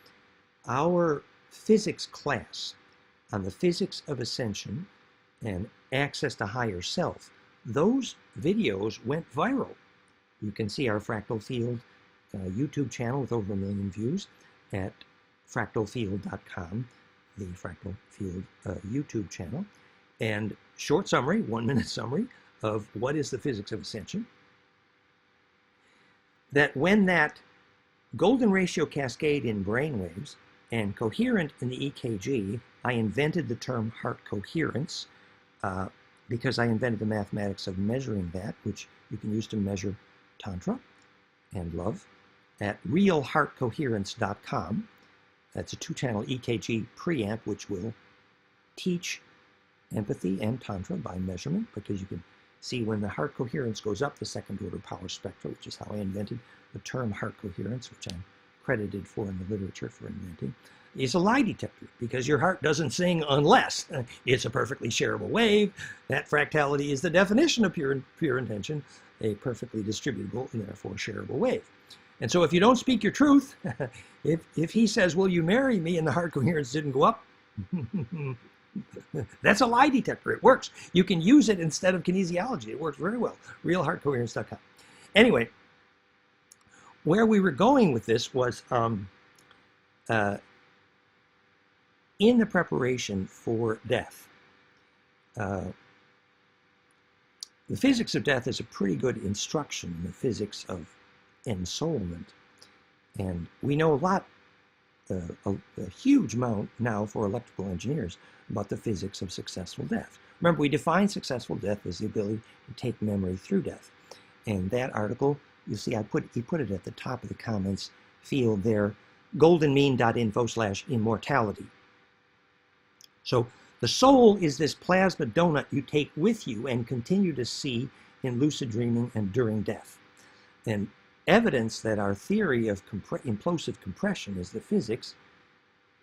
our physics class on the physics of ascension and access to higher self, those videos went viral. You can see our fractal field YouTube channel with over 1 million views at fractalfield.com, the fractal field YouTube channel. And short summary, 1-minute summary of what is the physics of ascension. That when that golden ratio cascade in brainwaves and coherent in the EKG, I invented the term heart coherence because I invented the mathematics of measuring that, which you can use to measure Tantra and love at realheartcoherence.com. That's a 2-channel EKG preamp, which will teach empathy and Tantra by measurement, because you can see when the heart coherence goes up, the second order power spectra, which is how I invented the term heart coherence, which I'm credited for in the literature for inventing, is a lie detector, because your heart doesn't sing unless it's a perfectly shareable wave. That fractality is the definition of pure intention, a perfectly distributable and therefore shareable wave. And so if you don't speak your truth, if he says, will you marry me, and the heart coherence didn't go up, that's a lie detector. It works. You can use it instead of kinesiology. It works very well. Realheartcoherence.com. Anyway, where we were going with this was in the preparation for death. The physics of death is a pretty good instruction in the physics of ensoulment. And we know a lot, a huge amount now for electrical engineers about the physics of successful death. Remember, we define successful death as the ability to take memory through death. And that article, you see, he put it at the top of the comments field there, goldenmean.info/immortality. So the soul is this plasma donut you take with you and continue to see in lucid dreaming and during death. And evidence that our theory of implosive compression is the physics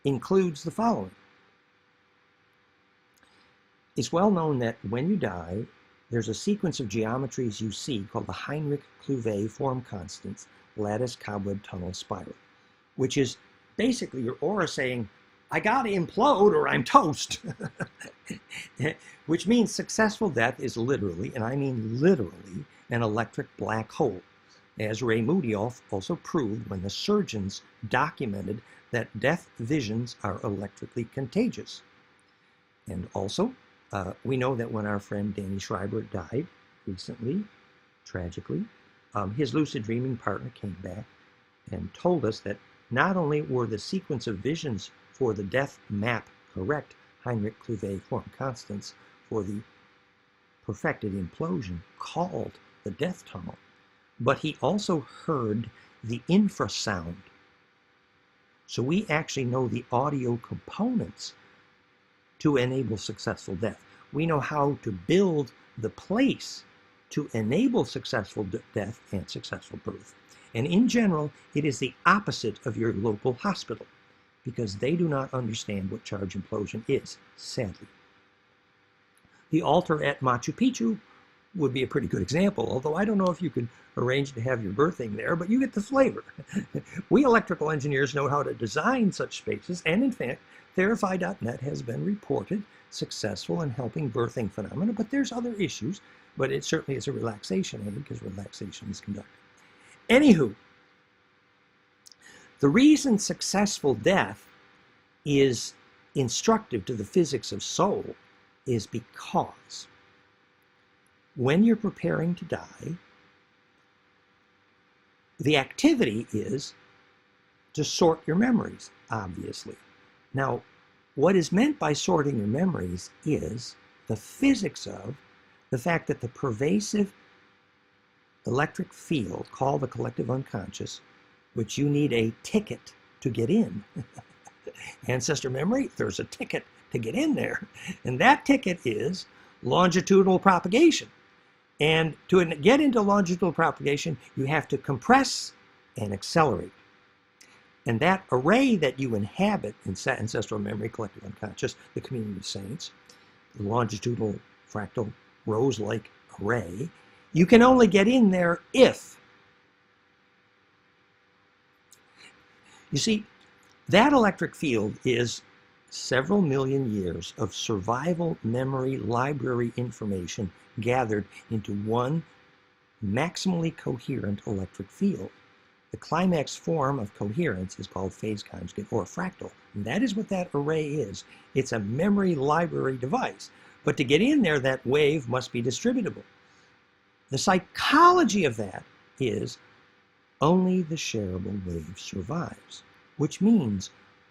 includes the following. It's well known that when you die, there's a sequence of geometries you see called the Heinrich-Clouvet form constants, lattice, cobweb, tunnel, spiral, which is basically your aura saying, I gotta implode or I'm toast. Which means successful death is literally, and I mean literally, an electric black hole, as Ray Moody also proved when the surgeons documented that death visions are electrically contagious. And also, we know that when our friend Danny Schreiber died recently, tragically, his lucid dreaming partner came back and told us that not only were the sequence of visions for the death map correct, Heinrich-Clouvet form constants for the perfected implosion called the death tunnel, but he also heard the infrasound. So we actually know the audio components to enable successful death. We know how to build the place to enable successful death and successful birth. And in general, it is the opposite of your local hospital, because they do not understand what charge implosion is, sadly. The altar at Machu Picchu would be a pretty good example, although I don't know if you could arrange to have your birthing there, but you get the flavor. We electrical engineers know how to design such spaces, and in fact, Therify.net has been reported successful in helping birthing phenomena, but there's other issues, but it certainly is a relaxation aid because relaxation is conducted. Anywho, the reason successful death is instructive to the physics of soul is because when you're preparing to die, the activity is to sort your memories, obviously. Now, what is meant by sorting your memories is the physics of the fact that the pervasive electric field called the collective unconscious, which you need a ticket to get in. Ancestral memory, there's a ticket to get in there. And that ticket is longitudinal propagation. And to get into longitudinal propagation, you have to compress and accelerate. And that array that you inhabit in ancestral memory, collective unconscious, the community of saints, the longitudinal fractal rose-like array, you can only get in there if. You see, that electric field is several million years of survival memory library information gathered into one maximally coherent electric field. The climax form of coherence is called phase conjugate or fractal. And that is what that array is. It's a memory library device. But to get in there, that wave must be distributable. The psychology of that is only the shareable wave survives, which means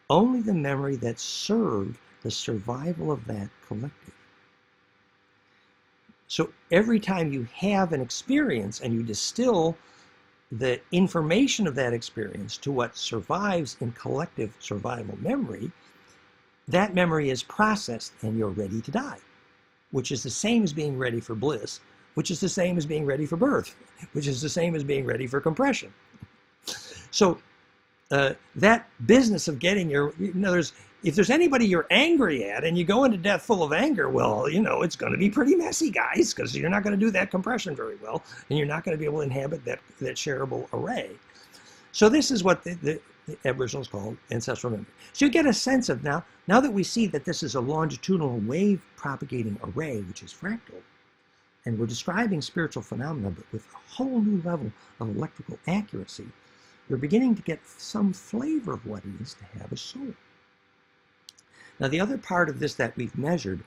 only the memory that served the survival of that collective. So every time you have an experience and you distill the information of that experience to what survives in collective survival memory, that memory is processed and you're ready to die, which is the same as being ready for bliss, which is the same as being ready for birth, which is the same as being ready for compression. So that business of getting your, if there's anybody you're angry at and you go into death full of anger, well, it's going to be pretty messy, guys, because you're not going to do that compression very well, and you're not going to be able to inhabit that shareable array. So this is what the Aboriginals called ancestral memory. So you get a sense of now that we see that this is a longitudinal wave propagating array, which is fractal, and we're describing spiritual phenomena, but with a whole new level of electrical accuracy, we're beginning to get some flavor of what it is to have a soul. Now, the other part of this that we've measured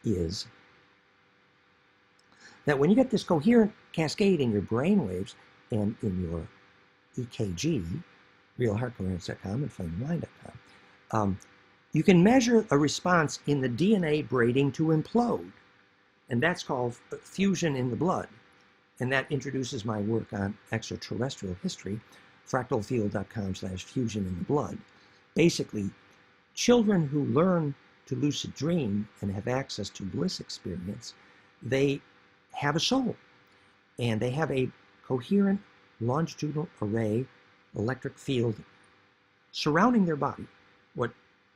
is that when you get this coherent cascade in your brain waves and in your EKG, realheartcoherence.com and flameofmind.com, you can measure a response in the DNA braiding to implode. And that's called fusion in the blood. And that introduces my work on extraterrestrial history, fractalfield.com/fusion in the blood. Basically, children who learn to lucid dream and have access to bliss experience, they have a soul. And they have a coherent longitudinal array electric field surrounding their body. What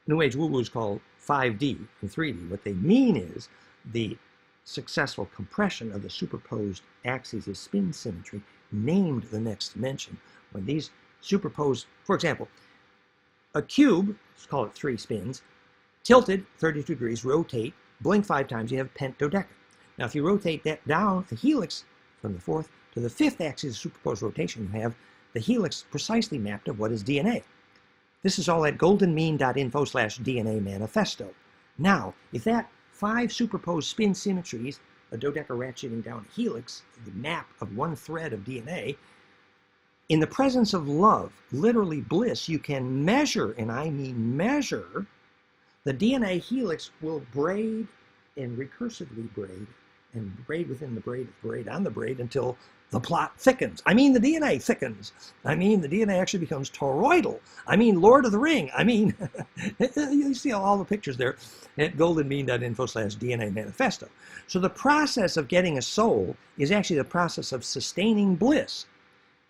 New Age woo-woos call 5D and 3D. What they mean is the successful compression of the superposed axes of spin symmetry named the next dimension. When these superposed, for example, a cube, let's call it 3 spins, tilted 32 degrees, rotate, blink 5 times, you have pentodeca. Now if you rotate that down, the helix from the 4th to the 5th axis of superposed rotation, you have the helix precisely mapped to what is DNA. This is all at goldenmean.info/DNA manifesto. Now, if that 5 superposed spin symmetries, a dodeca ratcheting down a helix, the map of one thread of DNA, in the presence of love, literally bliss, you can measure, and I mean measure, the DNA helix will braid and recursively braid and braid within the braid on the braid until the plot thickens. I mean the DNA thickens. I mean the DNA actually becomes toroidal. I mean Lord of the Ring. I mean, you see all the pictures there at goldenmean.info/DNA manifesto. So the process of getting a soul is actually the process of sustaining bliss.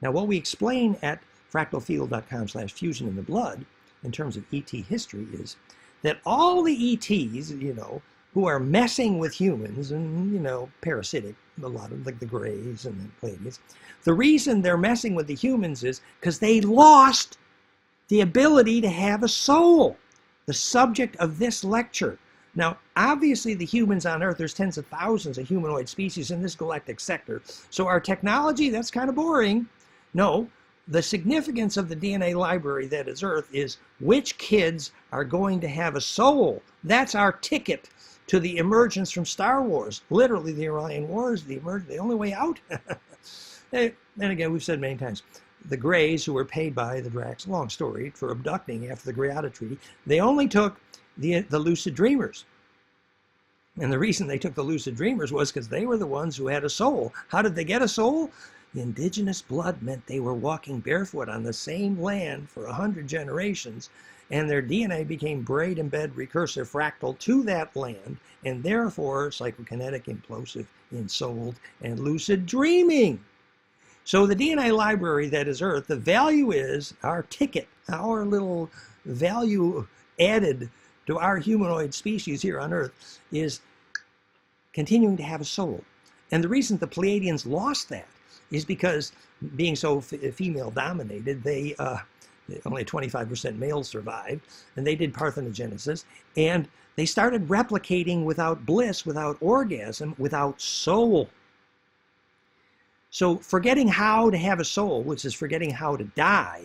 Now what we explain at fractalfield.com/fusion in the blood in terms of ET history is that all the ETs, who are messing with humans and, parasitic, a lot of like the Greys and the Pleiades, the reason they're messing with the humans is because they lost the ability to have a soul. The subject of this lecture. Now, obviously the humans on Earth, there's tens of thousands of humanoid species in this galactic sector. So our technology, that's kind of boring. No, the significance of the DNA library that is Earth is which kids are going to have a soul. That's our ticket to the emergence from Star Wars. Literally, the Orion Wars, the only way out. And again, we've said many times, the Greys, who were paid by the Drax, long story, for abducting after the Greada Treaty, they only took the lucid dreamers. And the reason they took the lucid dreamers was because they were the ones who had a soul. How did they get a soul? The indigenous blood meant they were walking barefoot on the same land for 100 generations, and their DNA became braid, embed, recursive, fractal to that land, and therefore psychokinetic, implosive, ensouled, and lucid dreaming. So the DNA library that is Earth, the value is our ticket, our little value added to our humanoid species here on Earth is continuing to have a soul. And the reason the Pleiadians lost that is because being so female dominated, they only 25% males survived, and they did parthenogenesis, and they started replicating without bliss, without orgasm, without soul. So forgetting how to have a soul, which is forgetting how to die,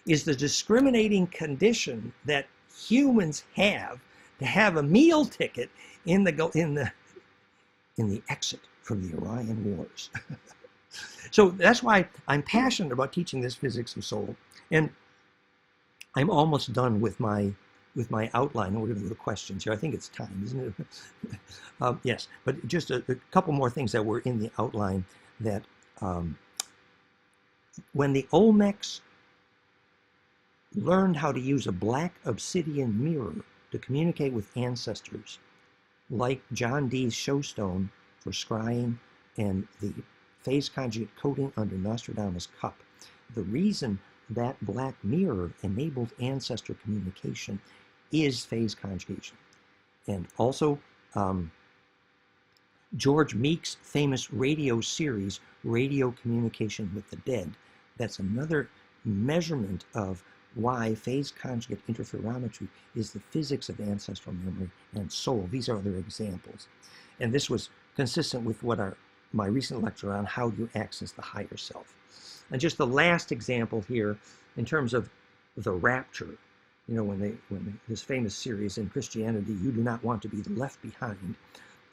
is the discriminating condition that humans have to have a meal ticket in the exit from the Orion Wars. So that's why I'm passionate about teaching this physics of soul. And I'm almost done with my outline. We're going to go to questions here. I think it's time, isn't it? Yes, but just a couple more things that were in the outline that when the Olmecs learned how to use a black obsidian mirror to communicate with ancestors, like John Dee's showstone for scrying and the phase conjugate coating under Nostradamus' cup. The reason that black mirror enabled ancestor communication is phase conjugation. And also, George Meek's famous radio series, Radio Communication with the Dead. That's another measurement of why phase conjugate interferometry is the physics of ancestral memory and soul. These are other examples. And this was consistent with what my recent lecture on how you access the higher self. And just the last example here, in terms of the rapture, when this famous series in Christianity, You Do Not Want to Be Left Behind,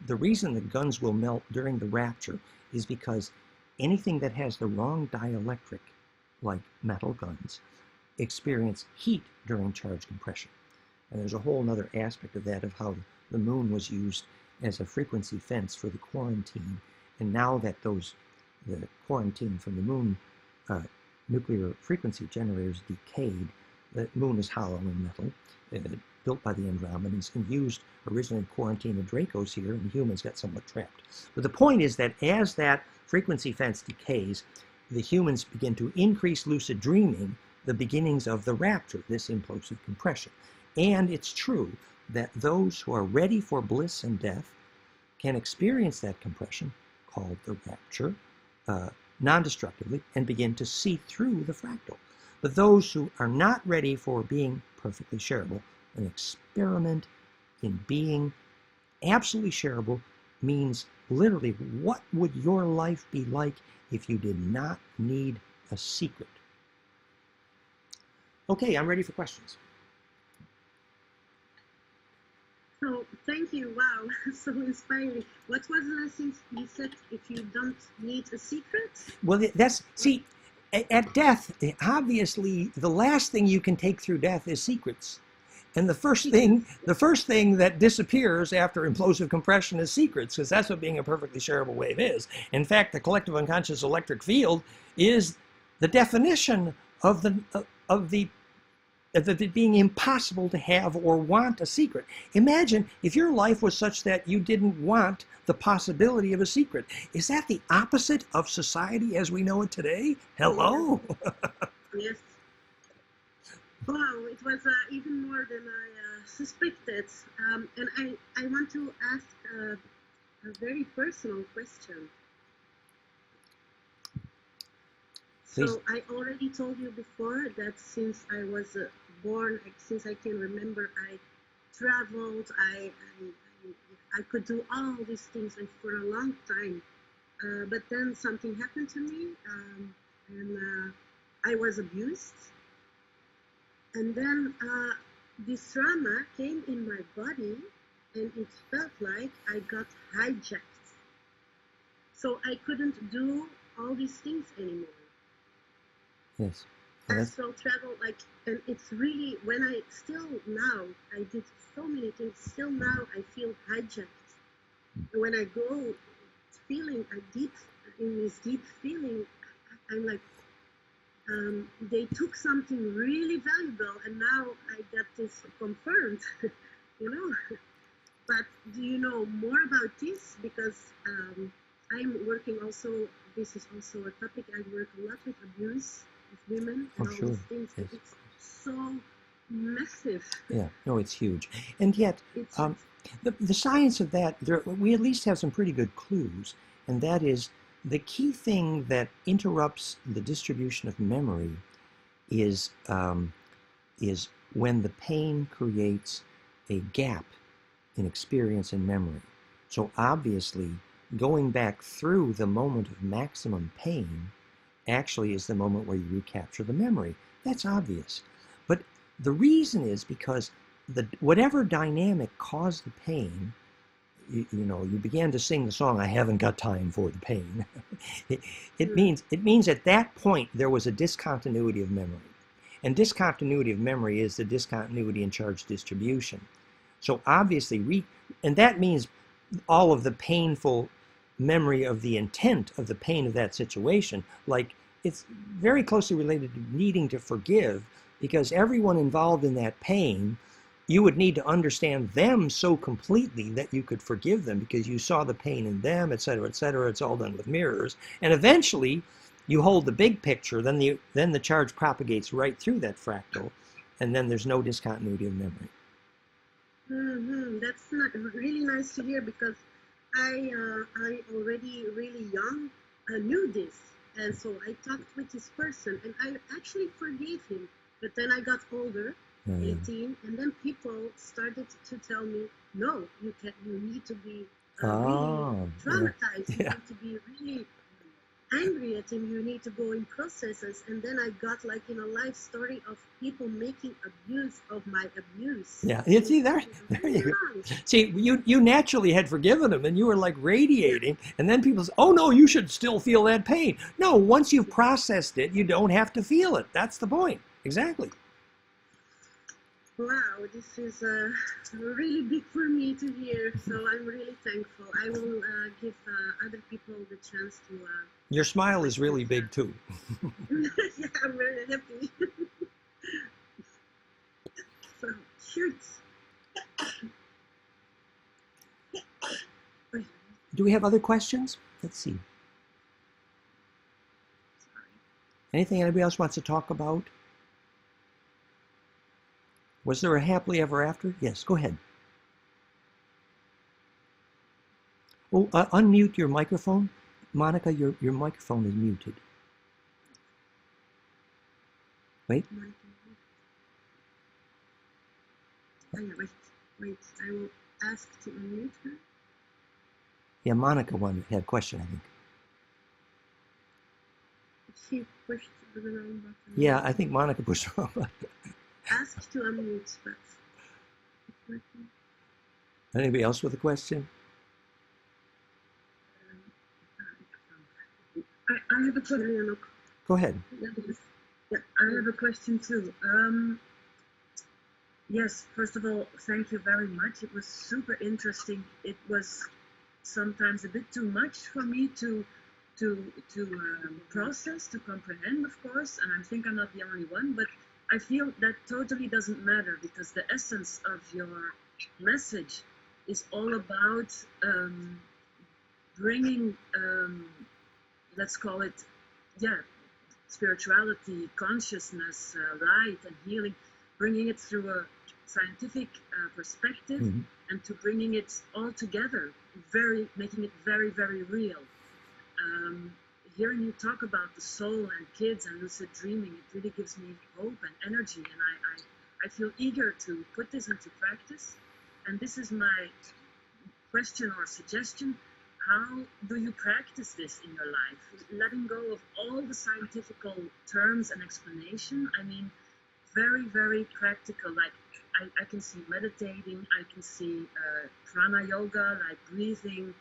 the reason the guns will melt during the rapture is because anything that has the wrong dielectric, like metal guns, experience heat during charge compression. And there's a whole other aspect of that, of how the moon was used as a frequency fence for the quarantine. And now that the quarantine from the moon nuclear frequency generators decayed, the moon is hollow in metal, built by the Andromedans, and used originally in quarantine of Dracos here, and humans got somewhat trapped. But the point is that as that frequency fence decays, the humans begin to increase lucid dreaming, the beginnings of the rapture, this implosive compression. And it's true that those who are ready for bliss and death can experience that compression, called the rapture, non-destructively, and begin to see through the fractal. But those who are not ready for being perfectly shareable, an experiment in being absolutely shareable means literally, what would your life be like if you did not need a secret? Okay, I'm ready for questions. So, thank you. Wow, so inspiring. What was the last thing you said? If you don't need a secret? Well, see, at death, obviously, the last thing you can take through death is secrets. And the first thing that disappears after implosive compression is secrets, because that's what being a perfectly shareable wave is. In fact, the collective unconscious electric field is the definition of it being impossible to have or want a secret. Imagine if your life was such that you didn't want the possibility of a secret. Is that the opposite of society as we know it today? Hello? Yes. Wow, it was even more than I suspected. And I want to ask a very personal question. Please. So I already told you before that since I was born, since I can remember, I traveled, I could do all these things for a long time. But then something happened to me, and I was abused. And then this trauma came in my body, and it felt like I got hijacked. So I couldn't do all these things anymore. Yes. Astral travel, and it's really, when I did so many things, still now I feel hijacked. And when I go feeling in this deep feeling, I'm like, they took something really valuable, and now I got this confirmed, you know. But do you know more about this? Because I'm working also, this is also a topic, I work a lot with abuse of women and all sure. these things. Yes. It's so massive. Yeah, no, it's huge. And yet, the science of that, we at least have some pretty good clues, and that is the key thing that interrupts the distribution of memory is when the pain creates a gap in experience and memory. So obviously, going back through the moment of maximum pain actually is the moment where you recapture the memory. That's obvious. But the reason is because whatever dynamic caused the pain, you began to sing the song, I haven't got time for the pain. It means at that point there was a discontinuity of memory. And discontinuity of memory is the discontinuity in charge distribution. So obviously, and that means all of the painful memory of the intent of the pain of that situation, like it's very closely related to needing to forgive, because everyone involved in that pain, you would need to understand them so completely that you could forgive them because you saw the pain in them, et cetera, et cetera. It's all done with mirrors. And eventually, you hold the big picture, then the charge propagates right through that fractal, and then there's no discontinuity of memory. That's really nice to hear, because I already really young knew this, and so I talked with this person, and I actually forgave him. But then I got older, 18, and then people started to tell me, no, you need to be really traumatized. You need to be really angry at him, you need to go in processes. And then I got like in a life story of people making abuse of my abuse. Yeah, you see there you go. See, you naturally had forgiven him, and you were like radiating, and then people say, "Oh no, you should still feel that pain." No, once you've processed it, you don't have to feel it. That's the point. Exactly. Wow, this is really big for me to hear. So I'm really thankful. I will give other people the chance to. Your smile is really big too. Yeah, I'm very happy. So, shoot. Do we have other questions? Let's see. Anything anybody else wants to talk about? Was there a happily ever after? Yes, go ahead. Oh, unmute your microphone. Monica, your microphone is muted. Wait. Oh, yeah, wait. I will ask to unmute her. Yeah, Monica had a question, I think. She pushed the wrong button. Yeah, I think Monica pushed the wrong button. Ask to unmute, but it's working. Anybody else with a question? I have a question. Go ahead. Yeah, I have a question too. Yes, first of all, thank you very much. It was super interesting. It was sometimes a bit too much for me to process, to comprehend, of course, and I think I'm not the only one, but I feel that totally doesn't matter, because the essence of your message is all about bringing, let's call it, spirituality, consciousness, light and healing, bringing it through a scientific perspective, and to bringing it all together, making it very, very real. Hearing you talk about the soul and kids and lucid dreaming, it really gives me hope and energy, and I feel eager to put this into practice. And this is my question or suggestion: how do you practice this in your life? Letting go of all the scientific terms and explanation. I mean, very, very practical. Like I can see meditating, I can see prana yoga, like breathing.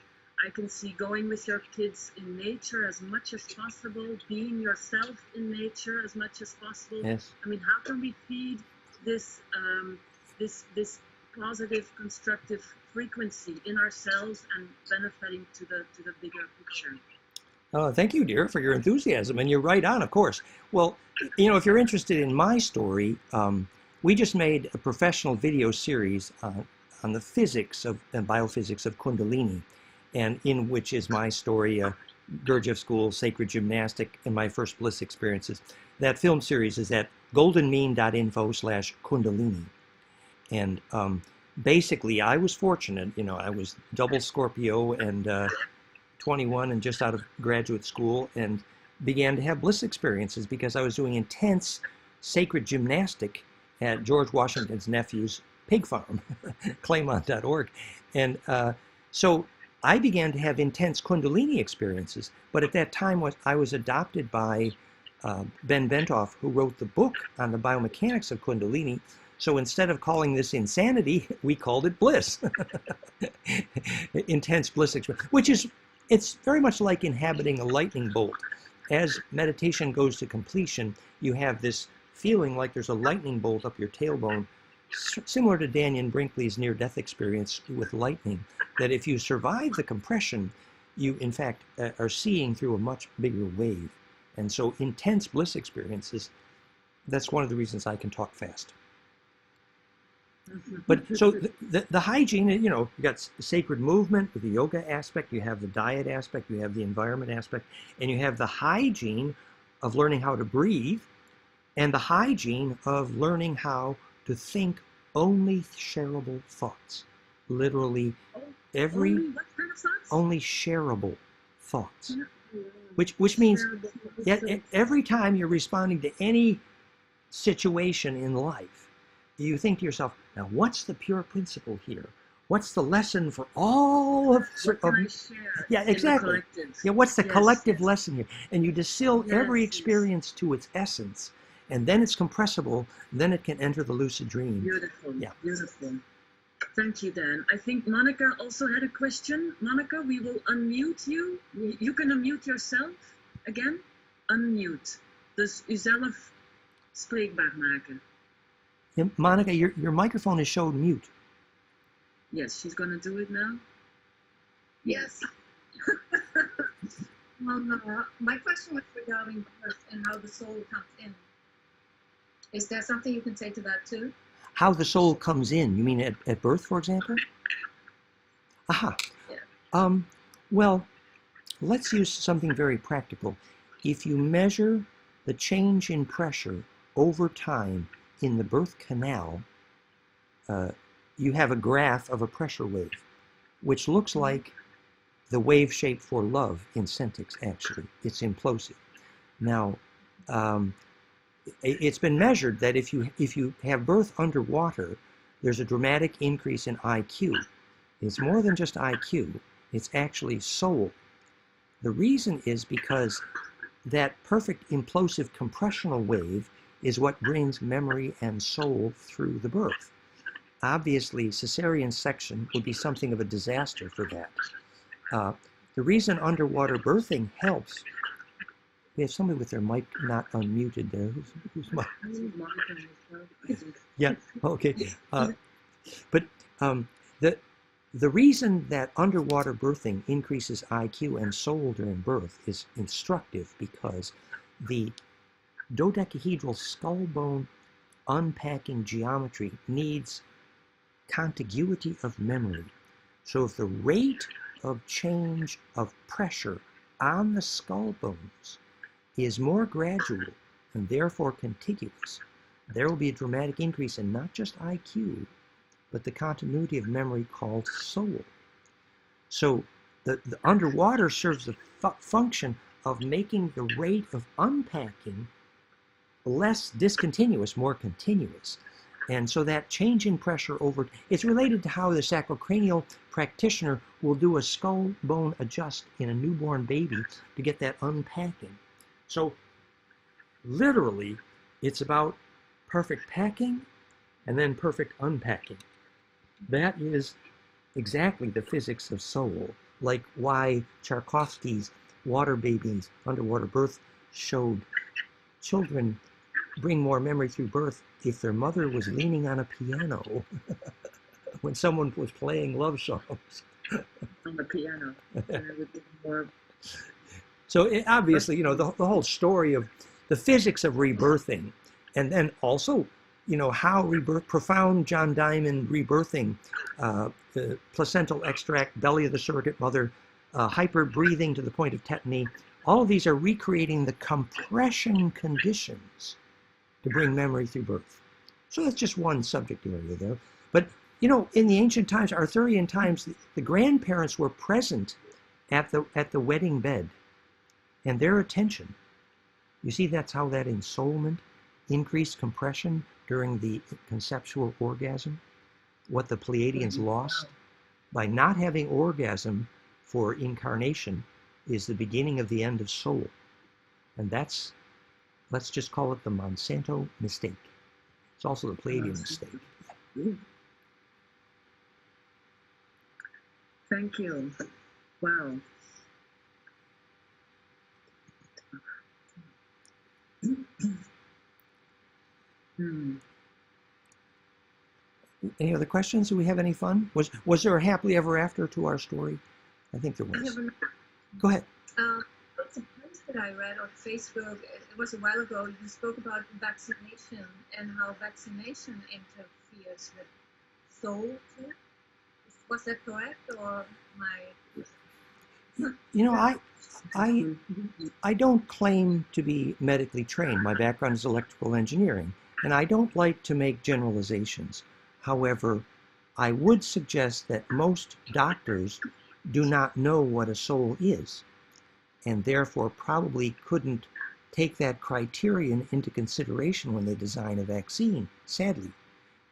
I can see going with your kids in nature as much as possible, being yourself in nature as much as possible. Yes. I mean, how can we feed this this positive, constructive frequency in ourselves and benefiting to the bigger picture? Thank you, dear, for your enthusiasm, and you're right on, of course. Well, you know, if you're interested in my story, we just made a professional video series on the physics of and biophysics of Kundalini, and in which is my story, Gurdjieff School, sacred gymnastic, and my first bliss experiences. That film series is at goldenmean.info/Kundalini. And basically, I was fortunate. You know, I was double Scorpio and 21 and just out of graduate school, and began to have bliss experiences because I was doing intense sacred gymnastic at George Washington's nephew's pig farm, claymont.org. And so I began to have intense Kundalini experiences. But at that time, I was adopted by Ben Bentoff, who wrote the book on the biomechanics of Kundalini. So instead of calling this insanity, we called it bliss. Intense bliss experience, which is, it's very much like inhabiting a lightning bolt. As meditation goes to completion, you have this feeling like there's a lightning bolt up your tailbone, similar to Daniel Brinkley's near-death experience with lightning, that if you survive the compression, you in fact are seeing through a much bigger wave. And so intense bliss experiences, that's one of the reasons I can talk fast. But so the hygiene, you know, you got sacred movement with the yoga aspect, you have the diet aspect, you have the environment aspect, and you have the hygiene of learning how to breathe, and the hygiene of learning how to think only shareable thoughts. Literally only shareable thoughts. Which means every time you're responding to any situation in life, you think to yourself, now what's the pure principle here? what's the lesson for all of, What can I share yeah, in the exactly. collective? Yeah, what's the Yes, collective yes. lesson here? And you distill every Yes, yes. experience to its essence, and then it's compressible, then it can enter the lucid dream. Beautiful, Yeah. beautiful. Thank you, Dan. I think Monica also had a question. Monica, we will unmute you. You can unmute yourself again. Unmute. Dus uzelf spreekbaar maken. Yeah, Monica, your microphone is showed mute. Yes, she's going to do it now. Yes. My question was regarding birth and how the soul comes in. Is there something you can say to that too? How the soul comes in, you mean at birth, for example? Aha. Yeah. Well, let's use something very practical. If you measure the change in pressure over time in the birth canal, you have a graph of a pressure wave, which looks like the wave shape for love in Centics, actually. It's implosive. Now, it's been measured that if you have birth underwater, there's a dramatic increase in IQ. It's more than just IQ, it's actually soul. The reason is because that perfect implosive compressional wave is what brings memory and soul through the birth. Obviously, cesarean section would be something of a disaster for that. The reason underwater birthing helps, we have somebody with their mic not unmuted there. Who's mic? Yeah, okay. But the reason that underwater birthing increases IQ and soul during birth is instructive because the dodecahedral skull bone unpacking geometry needs contiguity of memory. So if the rate of change of pressure on the skull bones is more gradual and therefore contiguous, there will be a dramatic increase in not just IQ, but the continuity of memory called soul. So the underwater serves the function of making the rate of unpacking less discontinuous, more continuous. And so that change in pressure it's related to how the sacrocranial practitioner will do a skull bone adjust in a newborn baby to get that unpacking. So literally, it's about perfect packing and then perfect unpacking. That is exactly the physics of soul, like why Tchaikovsky's Water Babies, Underwater Birth showed children bring more memory through birth if their mother was leaning on a piano when someone was playing love songs. On the piano. And it would be more... So obviously, you know, the whole story of the physics of rebirthing, and then also, you know, how rebirth, profound John Diamond rebirthing, the placental extract, belly of the surrogate mother, hyper breathing to the point of tetany, all of these are recreating the compression conditions to bring memory through birth. So that's just one subject area there. But, you know, in the ancient times, Arthurian times, the grandparents were present at the wedding bed, and their attention. You see, that's how that ensoulment increased compression during the conceptual orgasm, what the Pleiadians lost. By not having orgasm for incarnation is the beginning of the end of soul. And that's, let's just call it the Monsanto mistake. It's also the Pleiadian mistake. Thank you. Wow. Any other questions? Do we have any fun? Was there a happily ever after to our story? I think there was. Go ahead. It's a post that I read on Facebook. It was a while ago. You spoke about vaccination and how vaccination interferes with soul too. Was that correct, or my? You know, I don't claim to be medically trained. My background is electrical engineering, and I don't like to make generalizations. However, I would suggest that most doctors do not know what a soul is, and therefore probably couldn't take that criterion into consideration when they design a vaccine, sadly.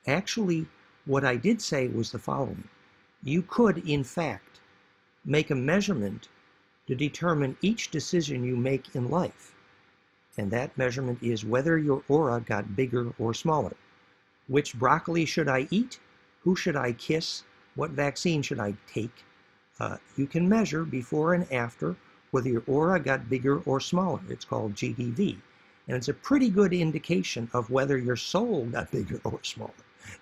Actually, what I did say was the following. you could, in fact, make a measurement to determine each decision you make in life. And that measurement is whether your aura got bigger or smaller. Which broccoli should I eat? Who should I kiss? What vaccine should I take? You can measure before and after whether your aura got bigger or smaller. It's called GDV. And it's a pretty good indication of whether your soul got bigger or smaller.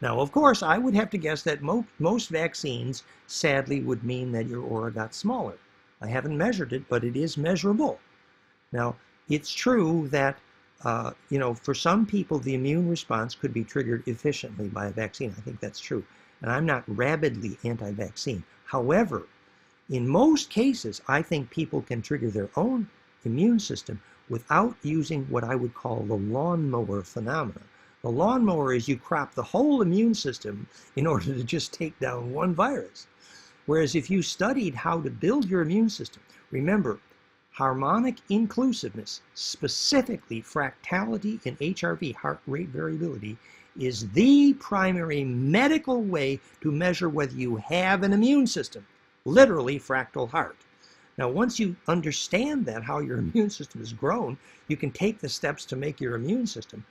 Now, of course, I would have to guess that most vaccines, sadly, would mean that your aura got smaller. I haven't measured it, but it is measurable. Now, it's true that, for some people, the immune response could be triggered efficiently by a vaccine. I think that's true. And I'm not rabidly anti-vaccine. However, in most cases, I think people can trigger their own immune system without using what I would call the lawnmower phenomenon. The lawnmower is you crop the whole immune system in order to just take down one virus. Whereas if you studied how to build your immune system, remember, harmonic inclusiveness, specifically fractality in HRV, heart rate variability, is the primary medical way to measure whether you have an immune system, literally fractal heart. Now, once you understand that, how your immune system has grown, you can take the steps to make your immune system.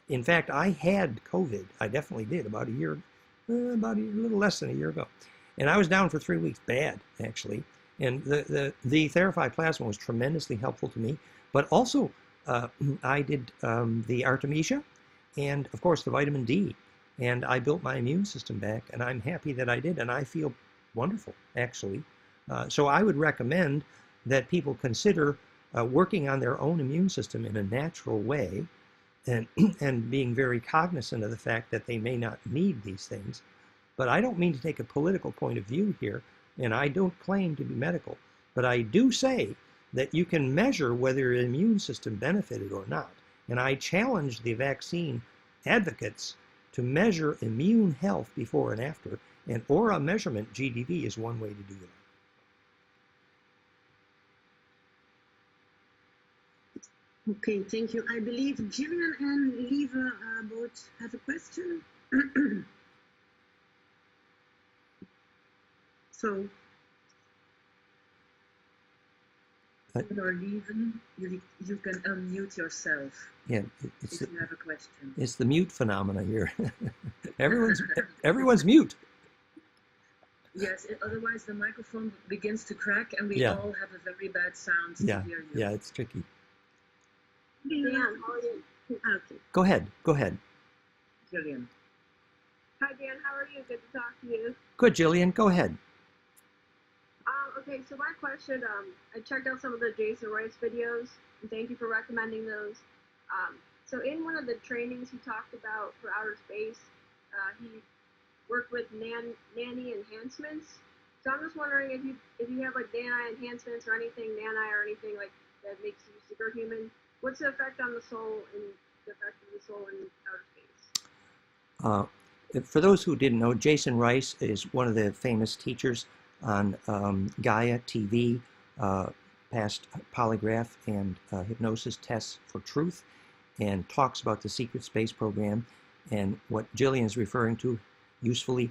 In fact, I had COVID. I definitely did about a little less than a year ago. And I was down for 3 weeks, bad, actually. And the Therify plasma was tremendously helpful to me. But also, I did the Artemisia and, of course, the vitamin D. And I built my immune system back, and I'm happy that I did. And I feel wonderful, actually. So I would recommend that people consider working on their own immune system in a natural way and being very cognizant of the fact that they may not need these things. But I don't mean to take a political point of view here, and I don't claim to be medical, but I do say that you can measure whether your immune system benefited or not. And I challenge the vaccine advocates to measure immune health before and after, and aura measurement, GDV, is one way to do that. Okay, thank you. I believe Gillian and Leva both have a question. So, or Leven, you can unmute yourself. Yeah, if you have a question. It's the mute phenomena here. everyone's mute. Yes, otherwise the microphone begins to crack, and we all have a very bad sound to hear you. Yeah, it's tricky. Dan, how are you? Okay. Go ahead. Gillian. Hi, Dan. How are you? Good to talk to you. Good, Jillian. Go ahead. Okay, so my question, I checked out some of the Jason Rice videos, and thank you for recommending those. So in one of the trainings he talked about for outer space, he worked with nanny enhancements. So I'm just wondering if you have like nanny enhancements or anything, nanny or anything like that makes you superhuman. What's the effect on the soul and the effect of the soul in outer space? For those who didn't know, Jason Rice is one of the famous teachers on Gaia TV, passed polygraph and hypnosis tests for truth, and talks about the secret space program. And what Jillian is referring to usefully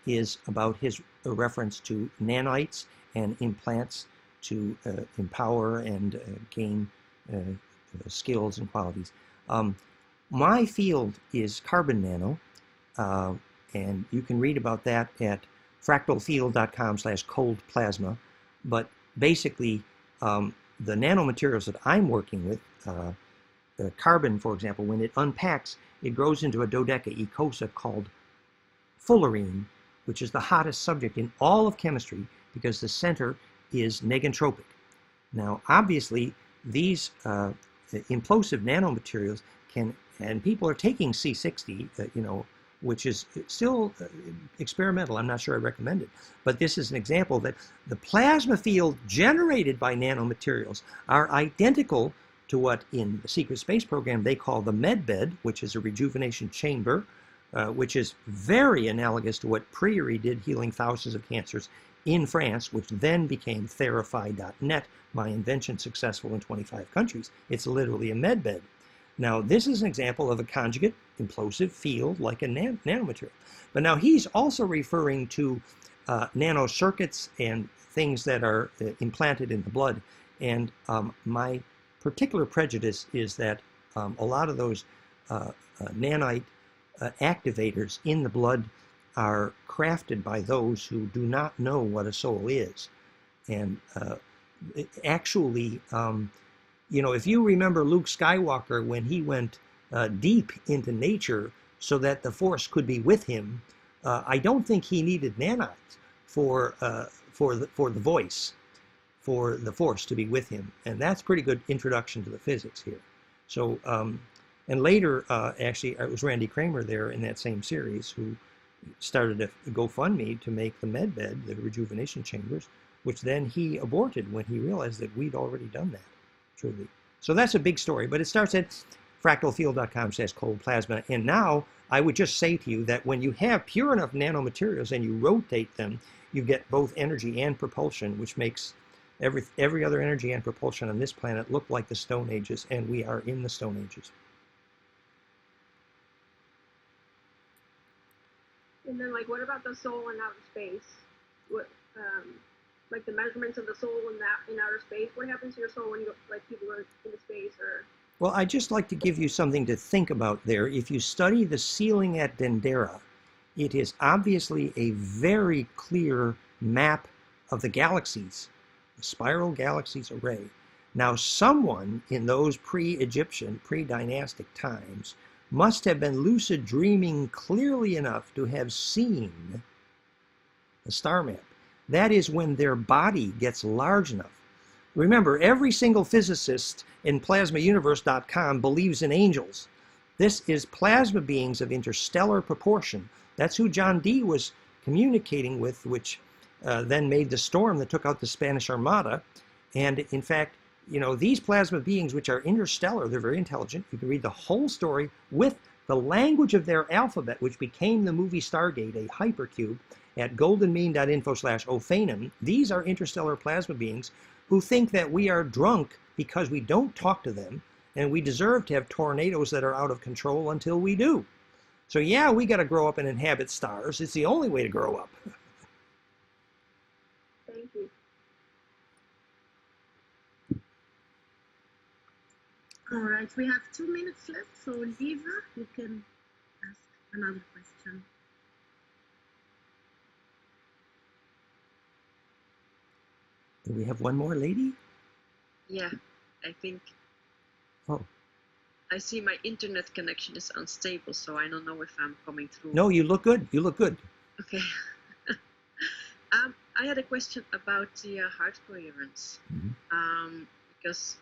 is about his reference to nanites and implants to empower and gain skills and qualities. My field is carbon nano, and you can read about that at fractalfield.com/cold plasma. But basically, the nanomaterials that I'm working with, the carbon, for example, when it unpacks, it grows into a dodecaecosa called fullerene, which is the hottest subject in all of chemistry because the center is negentropic. Now, obviously, these implosive nanomaterials can, and people are taking C60, which is still experimental. I'm not sure I recommend it. But this is an example that the plasma field generated by nanomaterials are identical to what in the secret space program they call the medbed, which is a rejuvenation chamber, which is very analogous to what Priory did healing thousands of cancers in France, which then became Therify.net, my invention successful in 25 countries. It's literally a medbed. Now, this is an example of a conjugate implosive field like a nanomaterial. But now he's also referring to nanocircuits and things that are implanted in the blood. And my particular prejudice is that a lot of those nanite activators in the blood are crafted by those who do not know what a soul is. And actually, you know, if you remember Luke Skywalker when he went deep into nature so that the Force could be with him, I don't think he needed nanites for the voice, for the Force to be with him. And that's pretty good introduction to the physics here. So, and later, actually, it was Randy Kramer there in that same series who started a GoFundMe to make the medbed, the rejuvenation chambers, which then he aborted when he realized that we'd already done that, truly. So that's a big story, but it starts at fractalfield.com/cold plasma. And now I would just say to you that when you have pure enough nanomaterials and you rotate them, you get both energy and propulsion, which makes every other energy and propulsion on this planet look like the Stone Ages, and we are in the Stone Ages. And then, like, what about the soul in outer space? What, like the measurements of the soul in outer space? What happens to your soul when you go, like, people go into space? Or well, I'd just like to give you something to think about there. If you study the ceiling at Dendera, it is obviously a very clear map of the galaxies, the spiral galaxies array. Now, someone in those pre-Egyptian, pre-dynastic times must have been lucid dreaming clearly enough to have seen the star map. That is when their body gets large enough. Remember, every single physicist in plasmauniverse.com believes in angels. This is plasma beings of interstellar proportion. That's who John Dee was communicating with, which then made the storm that took out the Spanish Armada. And in fact, you know, these plasma beings, which are interstellar, they're very intelligent. You can read the whole story with the language of their alphabet, which became the movie Stargate, a hypercube, at goldenmean.info/Ophanim. These are interstellar plasma beings who think that we are drunk because we don't talk to them, and we deserve to have tornadoes that are out of control until we do. So yeah, we got to grow up and inhabit stars. It's the only way to grow up. thank you. All right, we have 2 minutes left, so Liva, you can ask another question. Do we have one more lady? Yeah, I think. Oh. I see my internet connection is unstable, so I don't know if I'm coming through. No, you look good. You look good. Okay. I had a question about the heart coherence. Mm-hmm. Because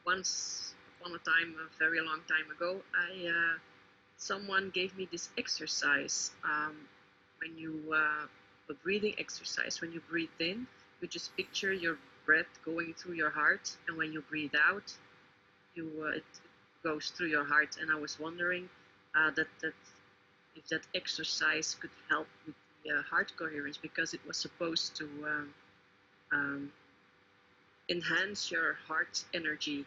once upon a time, a very long time ago, someone gave me this exercise. When you a breathing exercise, when you breathe in, you just picture your breath going through your heart, and when you breathe out, it goes through your heart. And I was wondering that if that exercise could help with the heart coherence, because it was supposed to enhance your heart energy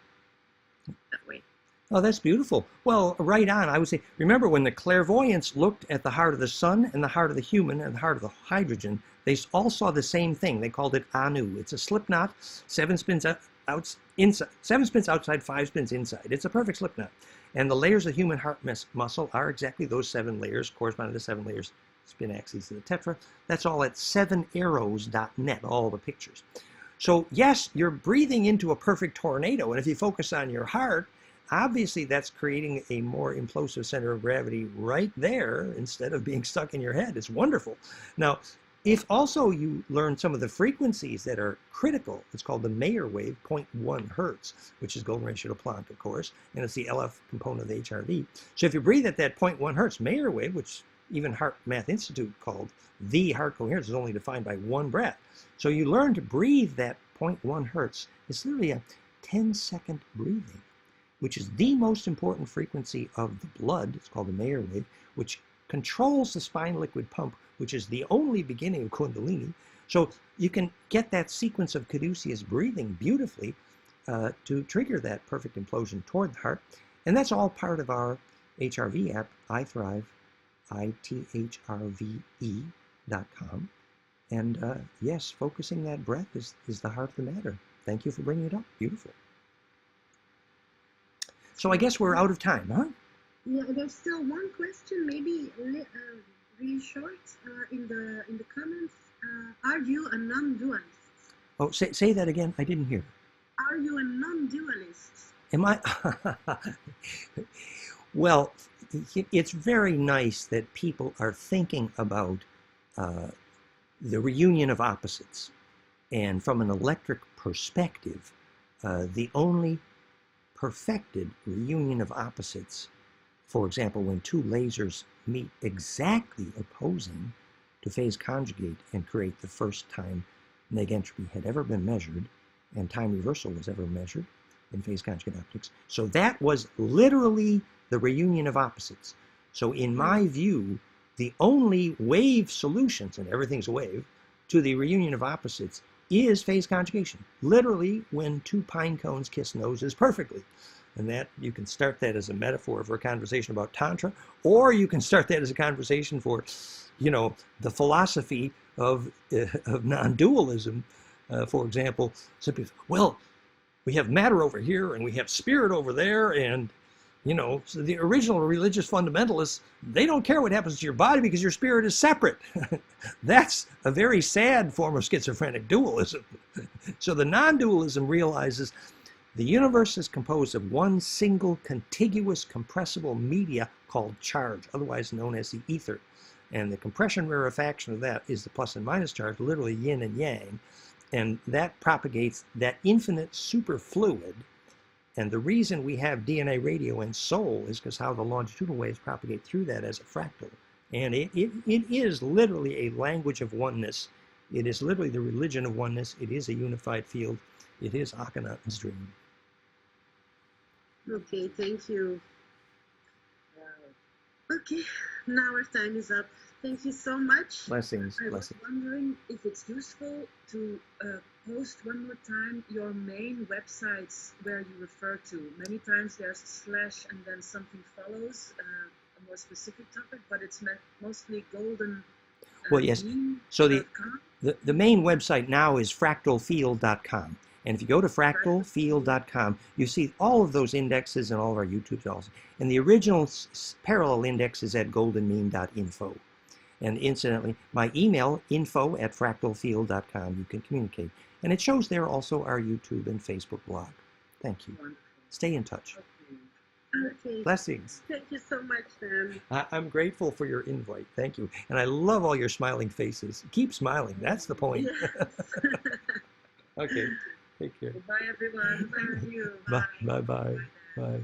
that way. Oh, that's beautiful. Well, right on. I would say, remember when the clairvoyants looked at the heart of the sun and the heart of the human and the heart of the hydrogen, they all saw the same thing. They called it Anu. It's a slip knot, 7 spins inside, 7 spins outside, 5 spins inside. It's a perfect slip knot. And the layers of human heart muscle are exactly those 7 layers, corresponding to the 7 layers, spin axes of the tetra. That's all at 7arrows.net, all the pictures. So yes, you're breathing into a perfect tornado. And if you focus on your heart, obviously that's creating a more implosive center of gravity right there instead of being stuck in your head. It's wonderful. Now, if also you learn some of the frequencies that are critical, it's called the Mayer wave, 0.1 hertz, which is golden ratio to Planck, of course, and it's the LF component of the HRV. So if you breathe at that 0.1 hertz Mayer wave, which even Heart Math Institute called the heart coherence, is only defined by 1 breath. So you learn to breathe that 0.1 hertz. It's literally a 10-second breathing, which is the most important frequency of the blood. It's called the Mayer wave, which controls the spine liquid pump, which is the only beginning of Kundalini. So you can get that sequence of caduceus breathing beautifully to trigger that perfect implosion toward the heart. And that's all part of our HRV app, iThrive, ithrve.com. And yes, focusing that breath is the heart of the matter. Thank you for bringing it up. Beautiful. So I guess we're out of time, huh? Yeah, there's still one question, maybe really short, in the comments. Are you a non-dualist? Oh, say that again. I didn't hear. Are you a non-dualist? Am I? Well, it's very nice that people are thinking about the reunion of opposites. And from an electric perspective, the only perfected reunion of opposites, for example, when two lasers meet exactly opposing to phase conjugate and create the first time neg entropy had ever been measured and time reversal was ever measured in phase conjugate optics. So that was literally the reunion of opposites. So in my view, the only wave solutions, and everything's a wave, to the reunion of opposites is phase conjugation. Literally, when two pine cones kiss noses perfectly. And that, you can start that as a metaphor for a conversation about Tantra, or you can start that as a conversation for, you know, the philosophy of non-dualism. For example, some people, well, we have matter over here, and we have spirit over there, and you know, so the original religious fundamentalists, they don't care what happens to your body because your spirit is separate. That's a very sad form of schizophrenic dualism. So the non-dualism realizes the universe is composed of one single contiguous compressible media called charge, otherwise known as the ether. And the compression rarefaction of that is the plus and minus charge, literally yin and yang. And that propagates that infinite superfluid. And the reason we have DNA, radio, and soul is because how the longitudinal waves propagate through that as a fractal. And it is literally a language of oneness. It is literally the religion of oneness. It is a unified field. It is Akhenaten's dream. Okay, thank you. Okay, now our time is up. Thank you so much. Blessings, I was blessings. wondering if it's useful to post one more time your main websites where you refer to. Many times there's a slash and then something follows, a more specific topic, but it's mostly golden. Well, yes. So the main website now is fractalfield.com. And if you go to fractalfield.com, you see all of those indexes and all of our YouTube channels. And the original parallel index is at goldenmean.info. And incidentally, my email, info@fractalfield.com, you can communicate. And it shows there also our YouTube and Facebook blog. Thank you. Wonderful. Stay in touch. Okay, Blessings. thank you so much, Sam. I'm grateful for your invite. Thank you. And I love all your smiling faces. Keep smiling. That's the point. Yes. Okay. Take care. Goodbye, everyone. Thank you. Bye. Bye. Bye. Bye.